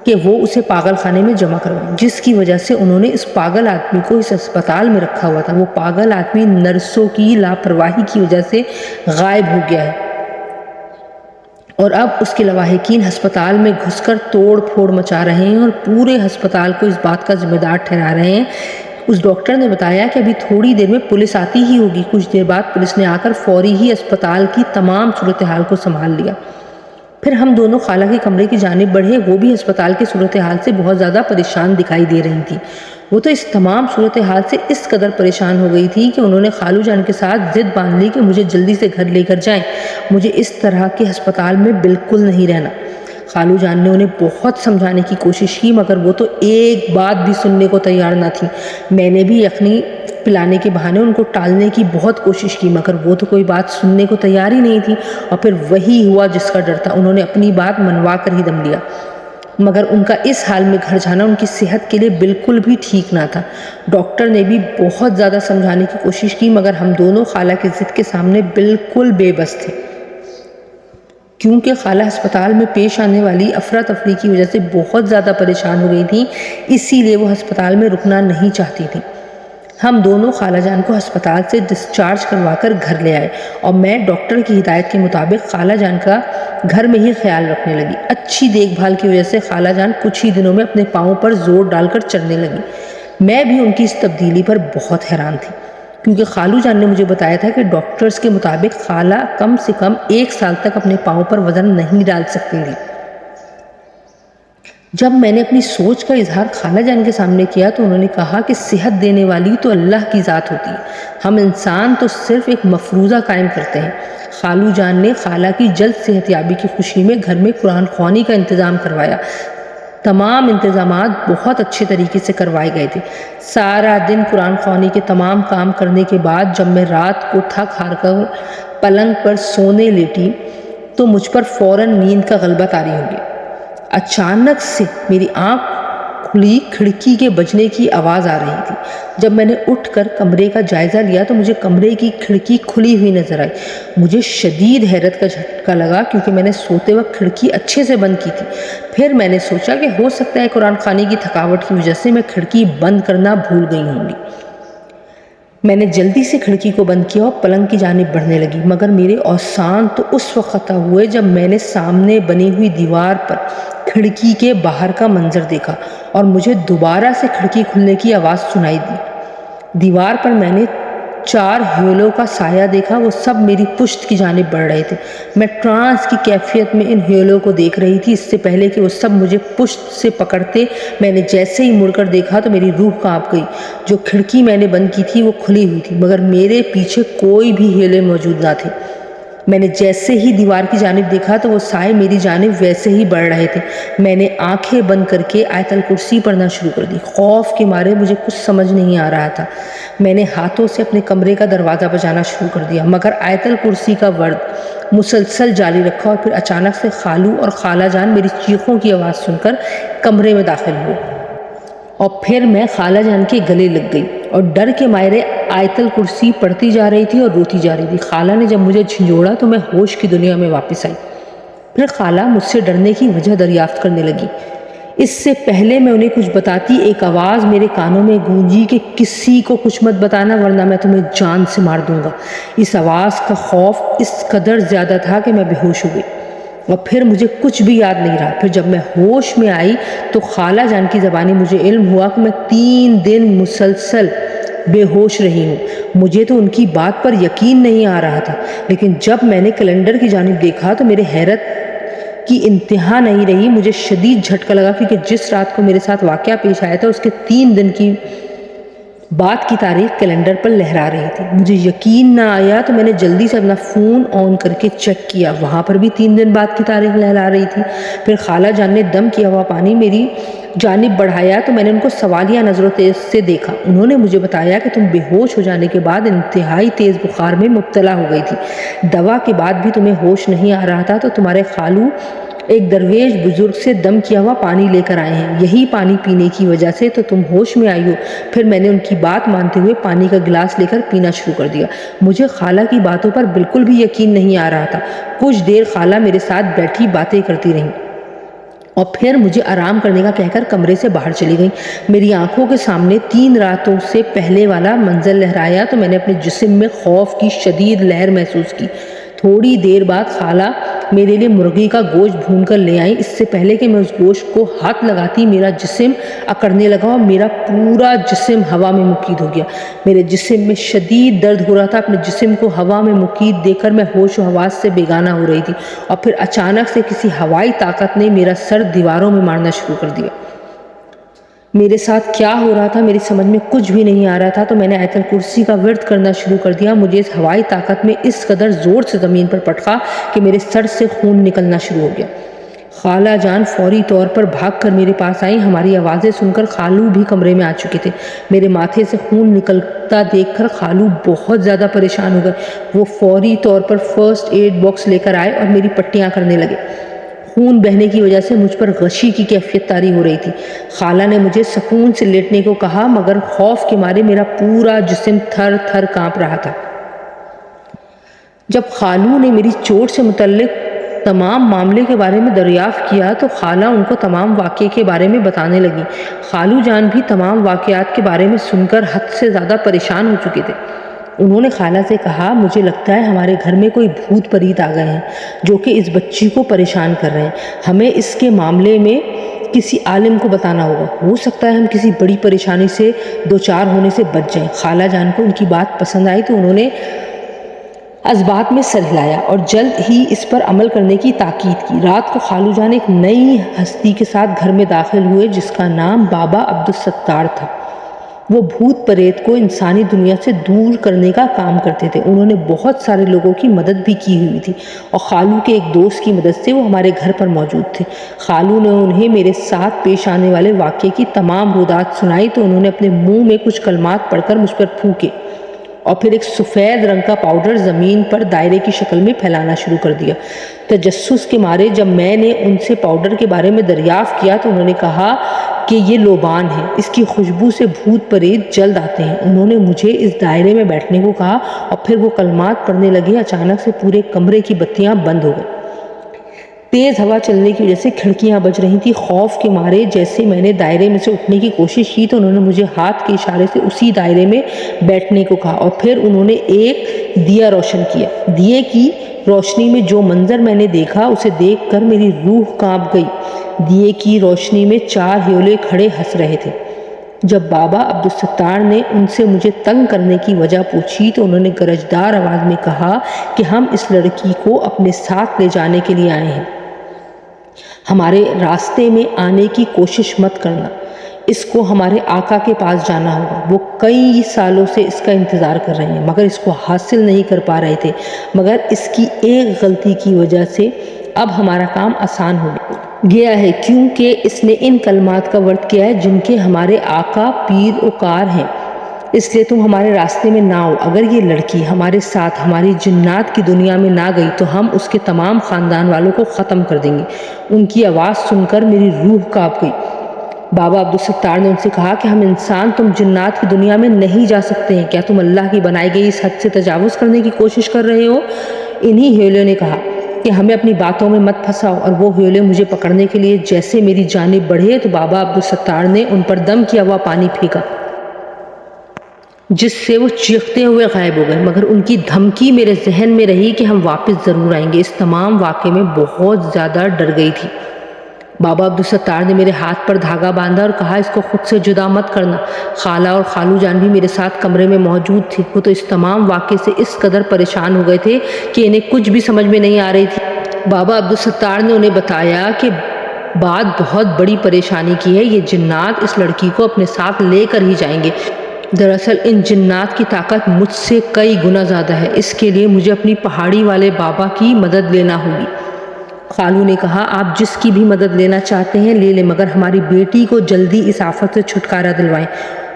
کہ وہ اسے پاگل خانے میں جمع کروائیں، جس کی وجہ سے انہوں نے اس پاگل آدمی کو اس ہسپتال میں رکھا ہوا تھا۔ وہ پاگل آدمی نرسوں کی لاپرواہی کی وجہ سے غائب ہو گیا ہے اور اب اس کے لواحقین ہسپتال میں گھس کر توڑ پھوڑ مچا رہے ہیں اور پورے ہسپتال کو اس بات کا ذمہ دار ٹھہرا رہے ہیں۔ اس ڈاکٹر نے بتایا کہ ابھی تھوڑی دیر میں پولیس آتی ہی ہوگی۔ کچھ دیر بعد پولیس نے آ کر فوری ہی اسپتال کی تمام صورتحال کو سنبھال لیا۔ پھر ہم دونوں خالہ کے کمرے کی جانب بڑھے۔ وہ بھی ہسپتال کی صورتحال سے بہت زیادہ پریشان دکھائی دے رہی تھی۔ وہ تو اس تمام صورتحال سے اس قدر پریشان ہو گئی تھی کہ انہوں نے خالو جان کے ساتھ ضد باندھ لی کہ مجھے جلدی سے گھر لے کر جائیں، مجھے اس طرح کے ہسپتال میں بالکل نہیں رہنا۔ خالو جان نے انہیں بہت سمجھانے کی کوشش کی مگر وہ تو ایک بات بھی سننے کو تیار نہ تھی۔ میں نے بھی یخنی پلانے کے بہانے ان کو ٹالنے کی بہت کوشش کی، مگر وہ تو کوئی بات سننے کو تیار ہی نہیں تھی، اور پھر وہی ہوا جس کا ڈر تھا، انہوں نے اپنی بات منوا کر ہی دم لیا۔ مگر ان کا اس حال میں گھر جانا ان کی صحت کے لیے بالکل بھی ٹھیک نہ تھا۔ ڈاکٹر نے بھی بہت زیادہ سمجھانے کی کوشش کی، مگر ہم دونوں خالہ کی ضد کے سامنے بالکل بے بس تھے، کیونکہ خالہ ہسپتال میں پیش آنے والی افراتفری کی وجہ سے بہت زیادہ پریشان ہو گئی تھیں، اسی لیے وہ ہسپتال میں رکنا نہیں چاہتی تھیں۔ ہم دونوں خالہ جان کو ہسپتال سے ڈسچارج کروا کر گھر لے آئے، اور میں ڈاکٹر کی ہدایت کے مطابق خالہ جان کا گھر میں ہی خیال رکھنے لگی۔ اچھی دیکھ بھال کی وجہ سے خالہ جان کچھ ہی دنوں میں اپنے پاؤں پر زور ڈال کر چلنے لگی۔ میں بھی ان کی اس تبدیلی پر بہت حیران تھی، کیونکہ خالو جان نے مجھے بتایا تھا کہ ڈاکٹرز کے مطابق خالہ کم سے کم 1 سال تک اپنے پاؤں پر وزن نہیں ڈال سکتی تھی۔ جب میں نے اپنی سوچ کا اظہار خالہ جان کے سامنے کیا تو انہوں نے کہا کہ صحت دینے والی تو اللہ کی ذات ہوتی ہے، ہم انسان تو صرف ایک مفروضہ قائم کرتے ہیں۔ خالو جان نے خالہ کی جلد صحت یابی کی خوشی میں گھر میں قرآن خوانی کا انتظام کروایا۔ تمام انتظامات بہت اچھے طریقے سے کروائے گئے تھے۔ سارا دن قرآن خوانی کے تمام کام کرنے کے بعد جب میں رات کو تھک ہار کر پلنگ پر سونے لیٹی تو مجھ پر فوراً نیند کا غلبہ طاری ہو گیا۔ اچانک سے میری آنکھ کھلی کھڑکی کے بجنے کی آواز آ رہی تھی۔ جب میں نے اٹھ کر کمرے کا جائزہ لیا تو مجھے کمرے کی کھڑکی کھلی ہوئی نظر آئی۔ مجھے شدید حیرت کا جھٹکا لگا، کیونکہ میں نے سوتے وقت کھڑکی اچھے سے بند کی تھی۔ پھر میں نے سوچا کہ ہو سکتا ہے قرآن خوانی کی تھکاوٹ کی وجہ سے میں کھڑکی بند کرنا بھول گئی ہوں گی۔ میں نے جلدی سے کھڑکی کو بند کیا اور پلنگ کی جانب بڑھنے لگی، مگر میرے اوسان تو اس وقت قطع ہوئے جب میں نے سامنے بنی ہوئی دیوار پر کھڑکی کے باہر کا منظر دیکھا اور مجھے دوبارہ سے کھڑکی کھلنے کی آواز سنائی دی۔ دیوار پر میں نے 4 ہیولوں کا سایہ دیکھا، وہ سب میری پشت کی جانب بڑھ رہے تھے۔ میں ٹرانس کی کیفیت میں ان ہیولوں کو دیکھ رہی تھی، اس سے پہلے کہ وہ سب مجھے پشت سے پکڑتے۔ میں نے جیسے ہی مڑ کر دیکھا تو میری روح کانپ گئی۔ جو کھڑکی میں نے بند کی تھی وہ کھلی ہوئی تھی، مگر میرے پیچھے کوئی بھی ہیولے موجود نہ تھے۔ میں نے جیسے ہی دیوار کی جانب دیکھا تو وہ سائے میری جانب ویسے ہی بڑھ رہے تھے۔ میں نے آنکھیں بند کر کے آیت الکرسی پڑھنا شروع کر دی۔ خوف کے مارے مجھے کچھ سمجھ نہیں آ رہا تھا۔ میں نے ہاتھوں سے اپنے کمرے کا دروازہ بجانا شروع کر دیا، مگر آیت الکرسی کا ورد مسلسل جاری رکھا، اور پھر اچانک سے خالو اور خالہ جان میری چیخوں کی آواز سن کر کمرے میں داخل ہوئے، اور پھر میں خالہ جان کے گلے لگ گئی اور ڈر کے مارے آیت الکرسی پڑھتی جا رہی تھی اور روتی جا رہی تھی۔ خالہ نے جب مجھے جھنجھوڑا تو میں ہوش کی دنیا میں واپس آئی۔ پھر خالہ مجھ سے ڈرنے کی وجہ دریافت کرنے لگی۔ اس سے پہلے میں انہیں کچھ بتاتی ایک آواز میرے کانوں میں گونجی کہ کسی کو کچھ مت بتانا ورنہ میں تمہیں جان سے مار دوں گا۔ اس آواز کا خوف اس قدر زیادہ تھا کہ میں بے ہوش ہو گئی، اور پھر مجھے کچھ بھی یاد نہیں رہا۔ پھر جب میں ہوش میں آئی تو خالہ جان کی زبانی مجھے علم ہوا کہ میں 3 دن مسلسل بے ہوش رہی ہوں۔ مجھے تو ان کی بات پر یقین نہیں آ رہا تھا، لیکن جب میں نے کیلنڈر کی جانب دیکھا تو میرے حیرت کی انتہا نہیں رہی۔ مجھے شدید جھٹکا لگا، کیونکہ جس رات کو میرے ساتھ واقعہ پیش آیا تھا اس کے 3 دن کی بعد کی تاریخ کیلنڈر پر لہرا رہی تھی۔ مجھے یقین نہ آیا تو میں نے جلدی سے اپنا فون آن کر کے چیک کیا، وہاں پر بھی 3 دن بعد کی تاریخ لہرا رہی تھی۔ پھر خالہ جان نے دم کیا ہوا پانی میری جانب بڑھایا تو میں نے ان کو سوالیہ نظروں سے دیکھا۔ انہوں نے مجھے بتایا کہ تم بے ہوش ہو جانے کے بعد انتہائی تیز بخار میں مبتلا ہو گئی تھی، دوا کے بعد بھی تمہیں ہوش نہیں آ رہا تھا، تو تمہارے خالو ایک درویش بزرگ سے دم کیا ہوا پانی لے کر آئے ہیں، یہی پانی پینے کی وجہ سے تو تم ہوش میں آئی ہو۔ پھر میں نے ان کی بات مانتے ہوئے پانی کا گلاس لے کر پینا شروع کر دیا۔ مجھے خالہ کی باتوں پر بالکل بھی یقین نہیں آ رہا تھا۔ کچھ دیر خالہ میرے ساتھ بیٹھی باتیں کرتی رہیں، اور پھر مجھے آرام کرنے کا کہہ کر کمرے سے باہر چلی گئیں۔ میری آنکھوں کے سامنے 3 راتوں سے پہلے والا منظر لہرایا تو میں نے اپنے جسم میں خوف کی شدید لہر محسوس کی۔ تھوڑی دیر بعد خالہ میرے لیے مرغی کا گوشت بھون کر لے آئیں۔ اس سے پہلے کہ میں اس گوشت کو ہاتھ لگاتی میرا جسم اکڑنے لگا اور میرا پورا جسم ہوا میں مقید ہو گیا۔ میرے جسم میں شدید درد ہو رہا تھا۔ اپنے جسم کو ہوا میں مقید دیکھ کر میں ہوش و حواس سے بیگانہ ہو رہی تھی، اور پھر اچانک سے کسی ہوائی طاقت نے میرا سر دیواروں میں مارنا شروع کر دیا۔ میرے ساتھ کیا ہو رہا تھا میری سمجھ میں کچھ بھی نہیں آ رہا تھا، تو میں نے آیت الکرسی کا ورد کرنا شروع کر دیا۔ مجھے اس ہوائی طاقت میں اس قدر زور سے زمین پر پٹخا کہ میرے سر سے خون نکلنا شروع ہو گیا۔ خالہ جان فوری طور پر بھاگ کر میرے پاس آئیں۔ ہماری آوازیں سن کر خالو بھی کمرے میں آ چکے تھے۔ میرے ماتھے سے خون نکلتا دیکھ کر خالو بہت زیادہ پریشان ہو گئے۔ وہ فوری طور پر فرسٹ ایڈ باکس لے کر آئے اور میری پٹیاں کرنے لگے۔ خون بہنے کی وجہ سے مجھ پر غشی کی کیفیت طاری ہو رہی تھی۔ خالہ نے مجھے سکون سے لیٹنے کو کہا، مگر خوف کے مارے میرا پورا جسم تھر تھر کانپ رہا تھا۔ جب خالو نے میری چوٹ سے متعلق تمام معاملے کے بارے میں دریافت کیا تو خالہ ان کو تمام واقعے کے بارے میں بتانے لگی۔ خالو جان بھی تمام واقعات کے بارے میں سن کر حد سے زیادہ پریشان ہو چکے تھے۔ انہوں نے خالہ سے کہا، مجھے لگتا ہے ہمارے گھر میں کوئی بھوت پریت آ گئے ہیں جو کہ اس بچی کو پریشان کر رہے ہیں۔ ہمیں اس کے معاملے میں کسی عالم کو بتانا ہوگا، ہو سکتا ہے ہم کسی بڑی پریشانی سے دوچار ہونے سے بچ جائیں۔ خالہ جان کو ان کی بات پسند آئی تو انہوں نے اس بات میں سر ہلایا اور جلد ہی اس پر عمل کرنے کی تاکید کی۔ رات کو خالو جان ایک نئی ہستی کے ساتھ گھر میں داخل ہوئے جس کا نام بابا عبدالستار تھا۔ وہ بھوت پریت کو انسانی دنیا سے دور کرنے کا کام کرتے تھے۔ انہوں نے بہت سارے لوگوں کی مدد بھی کی ہوئی تھی اور خالو کے ایک دوست کی مدد سے وہ ہمارے گھر پر موجود تھے۔ خالو نے انہیں میرے ساتھ پیش آنے والے واقعے کی تمام رودات سنائی تو انہوں نے اپنے منہ میں کچھ کلمات پڑھ کر مجھ پر پھونکے اور پھر ایک سفید رنگ کا پاؤڈر زمین پر دائرے کی شکل میں پھیلانا شروع کر دیا۔ تجسس کے مارے جب میں نے ان سے پاؤڈر کے بارے میں دریافت کیا تو انہوں نے کہا کہ یہ لوبان ہے، اس کی خوشبو سے بھوت پریت جلد آتے ہیں۔ انہوں نے مجھے اس دائرے میں بیٹھنے کو کہا اور پھر وہ کلمات پڑھنے لگے۔ اچانک سے پورے کمرے کی بتیاں بند ہو گئیں۔ تیز ہوا چلنے کی وجہ سے کھڑکیاں بج رہی تھیں۔ خوف کے مارے جیسے میں نے دائرے میں سے اٹھنے کی کوشش کی تو انہوں نے مجھے ہاتھ کے اشارے سے اسی دائرے میں بیٹھنے کو کہا اور پھر انہوں نے ایک دیا روشن کیا۔ دیے کی روشنی میں جو منظر میں نے دیکھا اسے دیکھ کر میری روح کانپ گئی۔ دیے کی روشنی میں 4 ہیولے کھڑے ہنس رہے تھے۔ جب بابا عبدالستار نے ان سے مجھے تنگ کرنے کی وجہ پوچھی تو انہوں نے گرجدار آواز میں کہا کہ ہم اس لڑکی کو اپنے ساتھ لے جانے کے لیے آئے ہیں۔ ہمارے راستے میں آنے کی کوشش مت کرنا، اس کو ہمارے آقا کے پاس جانا ہوگا۔ وہ کئی سالوں سے اس کا انتظار کر رہے ہیں مگر اس کو حاصل نہیں کر پا رہے تھے، مگر اس کی ایک غلطی کی وجہ سے اب ہمارا کام آسان ہو گیا ہے، کیونکہ اس نے ان کلمات کا ورد کیا ہے جن کے ہمارے آقا پیر وکار ہیں۔ اس لیے تم ہمارے راستے میں نہ آؤ۔ اگر یہ لڑکی ہمارے ساتھ ہماری جنات کی دنیا میں نہ گئی تو ہم اس کے تمام خاندان والوں کو ختم کر دیں گے۔ ان کی آواز سن کر میری روح کانپ گئی۔ بابا عبدالستار نے ان سے کہا کہ ہم انسان تم جنات کی دنیا میں نہیں جا سکتے ہیں، کیا تم اللہ کی بنائی گئی اس حد سے تجاوز کرنے کی کوشش کر رہے ہو؟ انہی ہیولوں نے کہا کہ ہمیں اپنی باتوں میں مت پھنساؤ، اور وہ ہیولے مجھے پکڑنے کے لیے جیسے میری جانب بڑھے تو بابا عبدالستار نے ان پر دم کیا ہوا پانی پھینکا جس سے وہ چیختے ہوئے غائب ہو گئے، مگر ان کی دھمکی میرے ذہن میں رہی کہ ہم واپس ضرور آئیں گے۔ اس تمام واقعے میں بہت زیادہ ڈر گئی تھی۔ بابا عبدالستار نے میرے ہاتھ پر دھاگا باندھا اور کہا، اس کو خود سے جدا مت کرنا۔ خالہ اور خالو جان بھی میرے ساتھ کمرے میں موجود تھے۔ وہ تو اس تمام واقعے سے اس قدر پریشان ہو گئے تھے کہ انہیں کچھ بھی سمجھ میں نہیں آ رہی تھی۔ بابا عبدالستار نے انہیں بتایا کہ بات بہت بڑی پریشانی کی ہے، یہ جنات اس لڑکی کو اپنے ساتھ لے کر ہی جائیں گے۔ دراصل ان جنات کی طاقت مجھ سے کئی گنا زیادہ ہے، اس کے لیے مجھے اپنی پہاڑی والے بابا کی مدد لینا ہوگی۔ خالو نے کہا، آپ جس کی بھی مدد لینا چاہتے ہیں لے لیں، مگر ہماری بیٹی کو جلدی اس آفت سے چھٹکارا دلوائیں۔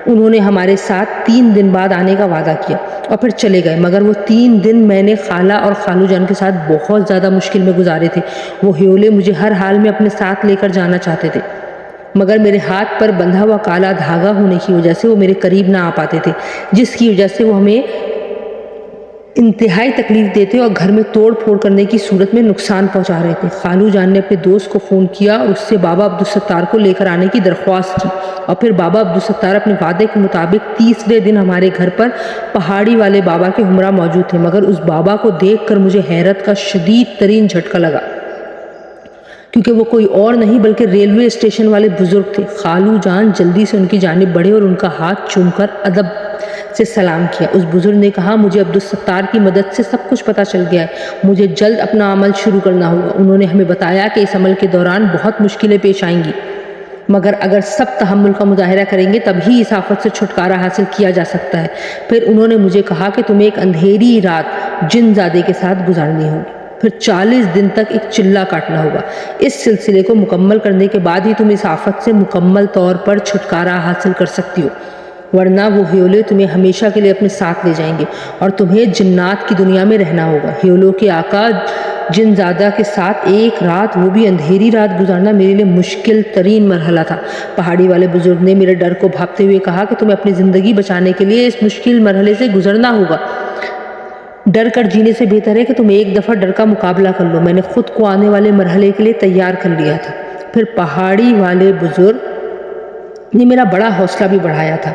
انہوں نے ہمارے ساتھ 3 دن بعد آنے کا وعدہ کیا اور پھر چلے گئے، مگر وہ 3 دن میں نے خالہ اور خالو جان کے ساتھ بہت زیادہ مشکل میں گزارے تھے۔ وہ ہیولے مجھے ہر حال میں اپنے ساتھ لے کر جانا چاہتے تھے، مگر میرے ہاتھ پر بندھا ہوا کالا دھاگا ہونے کی وجہ سے وہ میرے قریب نہ آ پاتے تھے، جس کی وجہ سے وہ ہمیں انتہائی تکلیف دیتے اور گھر میں توڑ پھوڑ کرنے کی صورت میں نقصان پہنچا رہے تھے۔ خالو جان نے اپنے دوست کو فون کیا اور اس سے بابا عبدالستار کو لے کر آنے کی درخواست کی، اور پھر بابا عبدالستار اپنے وعدے کے مطابق تیسرے دن ہمارے گھر پر پہاڑی والے بابا کے ہمراہ موجود تھے، مگر اس بابا کو دیکھ کر مجھے حیرت کا شدید ترین جھٹکا لگا، کیونکہ وہ کوئی اور نہیں بلکہ ریلوے اسٹیشن والے بزرگ تھے۔ خالو جان جلدی سے ان کی جانب بڑھے اور ان کا ہاتھ چوم کر ادب سے سلام کیا۔ اس بزرگ نے کہا، مجھے عبدالستار کی مدد سے سب کچھ پتہ چل گیا ہے، مجھے جلد اپنا عمل شروع کرنا ہوگا۔ انہوں نے ہمیں بتایا کہ اس عمل کے دوران بہت مشکلیں پیش آئیں گی، مگر اگر سب تحمل کا مظاہرہ کریں گے تب ہی اس آفت سے چھٹکارا حاصل کیا جا سکتا ہے۔ پھر انہوں نے مجھے کہا کہ تمہیں ایک اندھیری رات جن زادے کے ساتھ گزارنی ہوگی۔ پھر 40 دن تک ایک چلہ کاٹنا ہوگا۔ اس سلسلے کو مکمل کرنے کے بعد ہی تم اس آفت سے مکمل طور پر چھٹکارا حاصل کر سکتی ہو، ورنہ وہ ہیولے تمہیں ہمیشہ کے لیے اپنے ساتھ لے جائیں گے اور تمہیں جنات کی دنیا میں رہنا ہوگا۔ ہیولوں کے آقا جن زادہ کے ساتھ ایک رات، وہ بھی اندھیری رات گزارنا میرے لیے مشکل ترین مرحلہ تھا۔ پہاڑی والے بزرگ نے میرے ڈر کو بھاپتے ہوئے کہا کہ تمہیں اپنی زندگی بچانے کے لیے اس مشکل مرحلے سے گزرنا ہوگا۔ ڈر کر جینے سے بہتر ہے کہ تم ایک دفعہ ڈر کا مقابلہ کر لو۔ میں نے خود کو آنے والے مرحلے کے لیے تیار کر لیا تھا۔ پھر پہاڑی والے بزرگ نے میرا بڑا حوصلہ بھی بڑھایا تھا۔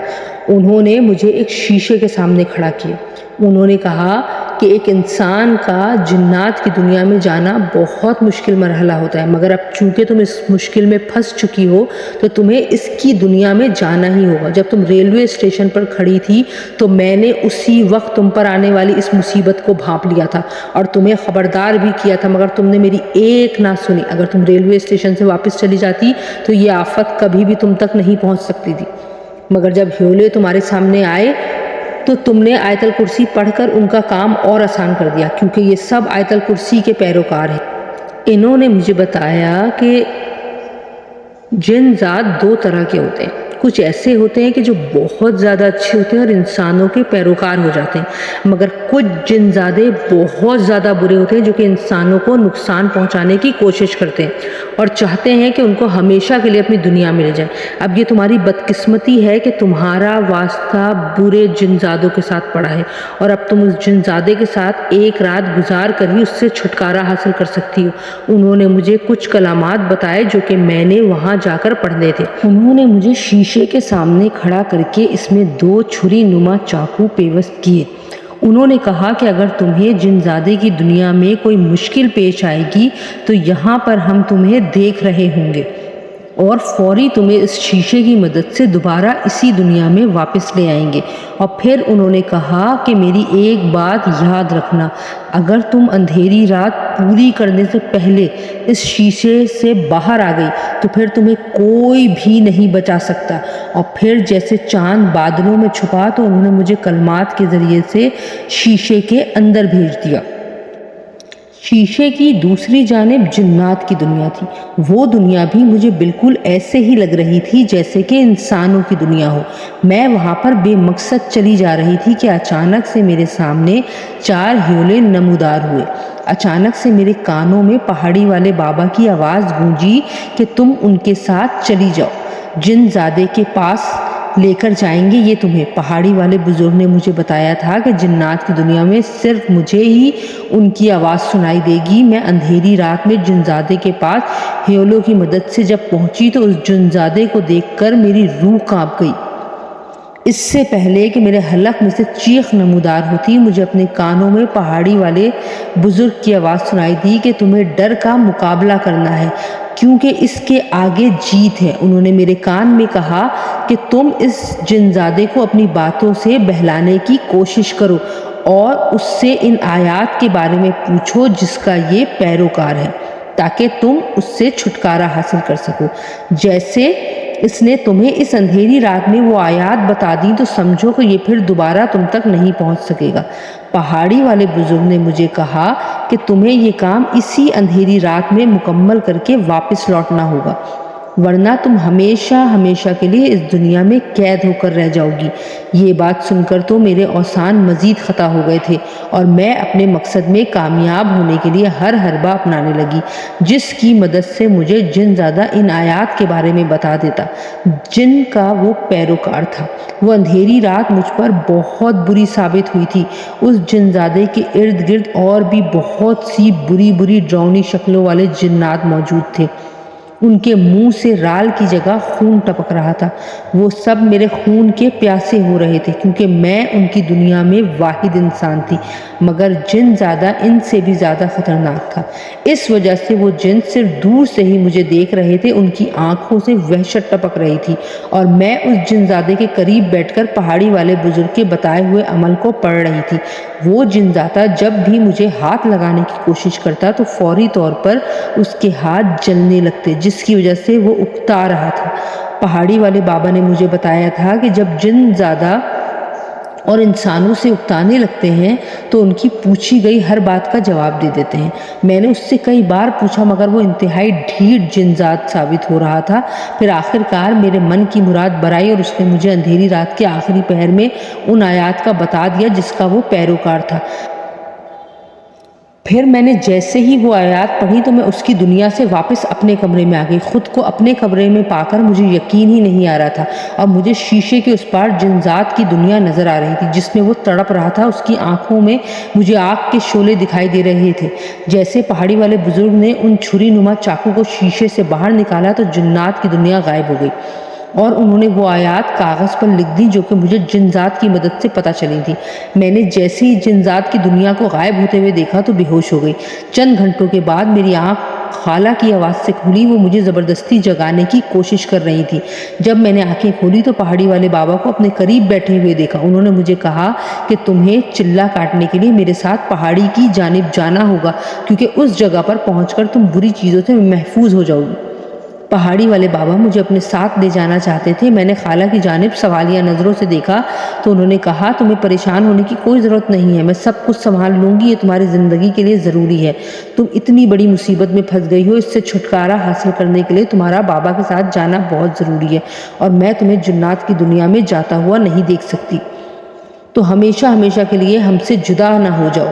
انہوں نے مجھے ایک شیشے کے سامنے کھڑا کیا۔ انہوں نے کہا کہ ایک انسان کا جنات کی دنیا میں جانا بہت مشکل مرحلہ ہوتا ہے، مگر اب چونکہ تم اس مشکل میں پھنس چکی ہو تو تمہیں اس کی دنیا میں جانا ہی ہوگا۔ جب تم ریلوے اسٹیشن پر کھڑی تھی تو میں نے اسی وقت تم پر آنے والی اس مصیبت کو بھانپ لیا تھا اور تمہیں خبردار بھی کیا تھا، مگر تم نے میری ایک نہ سنی۔ اگر تم ریلوے اسٹیشن سے واپس چلی جاتی تو یہ آفت کبھی بھی تم تک نہیں پہنچ سکتی تھی۔ مگر جب ہیولے تمہارے سامنے آئے تو تم نے آیت الکرسی پڑھ کر ان کا کام اور آسان کر دیا، کیونکہ یہ سب آیت الکرسی کے پیروکار ہیں۔ انہوں نے مجھے بتایا کہ جن ذات دو طرح کے ہوتے ہیں، کچھ ایسے ہوتے ہیں کہ جو بہت زیادہ اچھے ہوتے ہیں اور انسانوں کے پیروکار ہو جاتے ہیں، مگر کچھ جن زادے بہت زیادہ برے ہوتے ہیں جو کہ انسانوں کو نقصان پہنچانے کی کوشش کرتے ہیں اور چاہتے ہیں کہ ان کو ہمیشہ کے لیے اپنی دنیا میں لے جائیں۔ اب یہ تمہاری بدقسمتی ہے کہ تمہارا واسطہ برے جن زادوں کے ساتھ پڑا ہے اور اب تم اس جن زادے کے ساتھ ایک رات گزار کر ہی اس سے چھٹکارا حاصل کر سکتی ہو۔ انہوں نے مجھے کچھ کلمات بتائے جو کہ میں نے وہاں جا کر پڑھنے تھے۔ انہوں نے مجھے شیشے کے سامنے کھڑا کر کے اس میں 2 چھری نما چاقو پیوست کیے۔ انہوں نے کہا کہ اگر تمہیں جن زادے کی دنیا میں کوئی مشکل پیش آئے گی تو یہاں پر ہم تمہیں دیکھ رہے ہوں گے اور فوری تمہیں اس شیشے کی مدد سے دوبارہ اسی دنیا میں واپس لے آئیں گے۔ اور پھر انہوں نے کہا کہ میری ایک بات یاد رکھنا، اگر تم اندھیری رات پوری کرنے سے پہلے اس شیشے سے باہر آ گئی تو پھر تمہیں کوئی بھی نہیں بچا سکتا۔ اور پھر جیسے چاند بادلوں میں چھپا تو انہوں نے مجھے کلمات کے ذریعے سے شیشے کے اندر بھیج دیا۔ شیشے کی دوسری جانب جنات کی دنیا تھی۔ وہ دنیا بھی مجھے بالکل ایسے ہی لگ رہی تھی جیسے کہ انسانوں کی دنیا ہو۔ میں وہاں پر بے مقصد چلی جا رہی تھی کہ اچانک سے میرے سامنے 4 ہیولے نمودار ہوئے۔ اچانک سے میرے کانوں میں پہاڑی والے بابا کی آواز گونجی کہ تم ان کے ساتھ چلی جاؤ، جن زادے کے پاس لے کر جائیں گے یہ تمہیں۔ پہاڑی والے بزرگ نے مجھے بتایا تھا کہ جنات کی دنیا میں صرف مجھے ہی ان کی آواز سنائی دے گی۔ میں اندھیری رات میں جنزادے کے پاس ہیولوں کی مدد سے جب پہنچی تو اس جنزادے کو دیکھ کر میری روح کانپ گئی۔ اس سے پہلے کہ میرے حلق میں سے چیخ نمودار ہوتی، مجھے اپنے کانوں میں پہاڑی والے بزرگ کی آواز سنائی دی کہ تمہیں ڈر کا مقابلہ کرنا ہے کیونکہ اس کے آگے جیت ہے۔ انہوں نے میرے کان میں کہا کہ تم اس جنزادے کو اپنی باتوں سے بہلانے کی کوشش کرو اور اس سے ان آیات کے بارے میں پوچھو جس کا یہ پیروکار ہے، تاکہ تم اس سے چھٹکارا حاصل کر سکو۔ جیسے اس نے تمہیں اس اندھیری رات میں وہ آیات بتا دیں تو سمجھو کہ یہ پھر دوبارہ تم تک نہیں پہنچ سکے گا۔ پہاڑی والے بزرگ نے مجھے کہا کہ تمہیں یہ کام اسی اندھیری رات میں مکمل کر کے واپس لوٹنا ہوگا، ورنہ تم ہمیشہ ہمیشہ کے لیے اس دنیا میں قید ہو کر رہ جاؤ گی۔ یہ بات سن کر تو میرے اوسان مزید خطا ہو گئے تھے اور میں اپنے مقصد میں کامیاب ہونے کے لیے ہر حربہ اپنانے لگی جس کی مدد سے مجھے جن زادہ ان آیات کے بارے میں بتا دیتا جن کا وہ پیروکار تھا۔ وہ اندھیری رات مجھ پر بہت بری ثابت ہوئی تھی۔ اس جن زادے کے ارد گرد اور بھی بہت سی بری بری ڈراؤنی شکلوں والے جنات موجود تھے۔ ان کے منہ سے رال کی جگہ خون ٹپک رہا تھا۔ وہ سب میرے خون کے پیاسے ہو رہے تھے کیونکہ میں ان کی دنیا میں واحد انسان تھی، مگر جن زیادہ ان سے بھی زیادہ خطرناک تھا۔ اس وجہ سے وہ جن صرف دور سے ہی مجھے دیکھ رہے تھے، ان کی آنکھوں سے وحشت ٹپک رہی تھی اور میں اس جن زادے کے قریب بیٹھ کر پہاڑی والے بزرگ کے بتائے ہوئے عمل کو پڑھ رہی تھی۔ وہ جن زادہ جب بھی مجھے ہاتھ لگانے کی کوشش کرتا تو فوری طور پر اس کے ہاتھ جلنے لگتے جس کی وجہ سے وہ اکتا رہا تھا۔ پہاڑی والے بابا نے مجھے بتایا تھا کہ جب جن زادہ اور انسانوں سے اکتانے لگتے ہیں تو ان کی پوچھی گئی ہر بات کا جواب دے دیتے ہیں۔ میں نے اس سے کئی بار پوچھا مگر وہ انتہائی ڈھیٹ جنذات ثابت ہو رہا تھا۔ پھر آخر کار میرے من کی مراد برائی اور اس نے مجھے اندھیری رات کے آخری پہر میں ان آیات کا بتا دیا جس کا وہ پیروکار تھا۔ پھر میں نے جیسے ہی وہ آیات پڑھی تو میں اس کی دنیا سے واپس اپنے کمرے میں آ گئی۔ خود کو اپنے کمرے میں پا کر مجھے یقین ہی نہیں آ رہا تھا اور مجھے شیشے کے اس پار جنذات کی دنیا نظر آ رہی تھی جس میں وہ تڑپ رہا تھا۔ اس کی آنکھوں میں مجھے آگ کے شعلے دکھائی دے رہے تھے۔ جیسے پہاڑی والے بزرگ نے ان چھری نما چاقو کو شیشے سے باہر نکالا تو جنات کی دنیا غائب ہو گئی اور انہوں نے وہ آیات کاغذ پر لکھ دی جو کہ مجھے جنذات کی مدد سے پتہ چلی تھی۔ میں نے جیسے ہی جنذات کی دنیا کو غائب ہوتے ہوئے دیکھا تو بے ہوش ہو گئی۔ چند گھنٹوں کے بعد میری آنکھ خالہ کی آواز سے کھلی۔ وہ مجھے زبردستی جگانے کی کوشش کر رہی تھی۔ جب میں نے آنکھیں کھولی تو پہاڑی والے بابا کو اپنے قریب بیٹھے ہوئے دیکھا۔ انہوں نے مجھے کہا کہ تمہیں چلہ کاٹنے کے لیے میرے ساتھ پہاڑی کی جانب جانا ہوگا کیونکہ اس جگہ پر پہنچ کر تم بری چیزوں سے محفوظ ہو جاؤ گی۔ پہاڑی والے بابا مجھے اپنے ساتھ لے جانا چاہتے تھے۔ میں نے خالہ کی جانب سوالیہ نظروں سے دیکھا تو انہوں نے کہا تمہیں پریشان ہونے کی کوئی ضرورت نہیں ہے، میں سب کچھ سنبھال لوں گی، یہ تمہاری زندگی کے لیے ضروری ہے۔ تم اتنی بڑی مصیبت میں پھنس گئی ہو، اس سے چھٹکارا حاصل کرنے کے لیے تمہارا بابا کے ساتھ جانا بہت ضروری ہے اور میں تمہیں جنات کی دنیا میں جاتا ہوا نہیں دیکھ سکتی، تو ہمیشہ ہمیشہ کے لیے ہم سے جدا نہ ہو جاؤ۔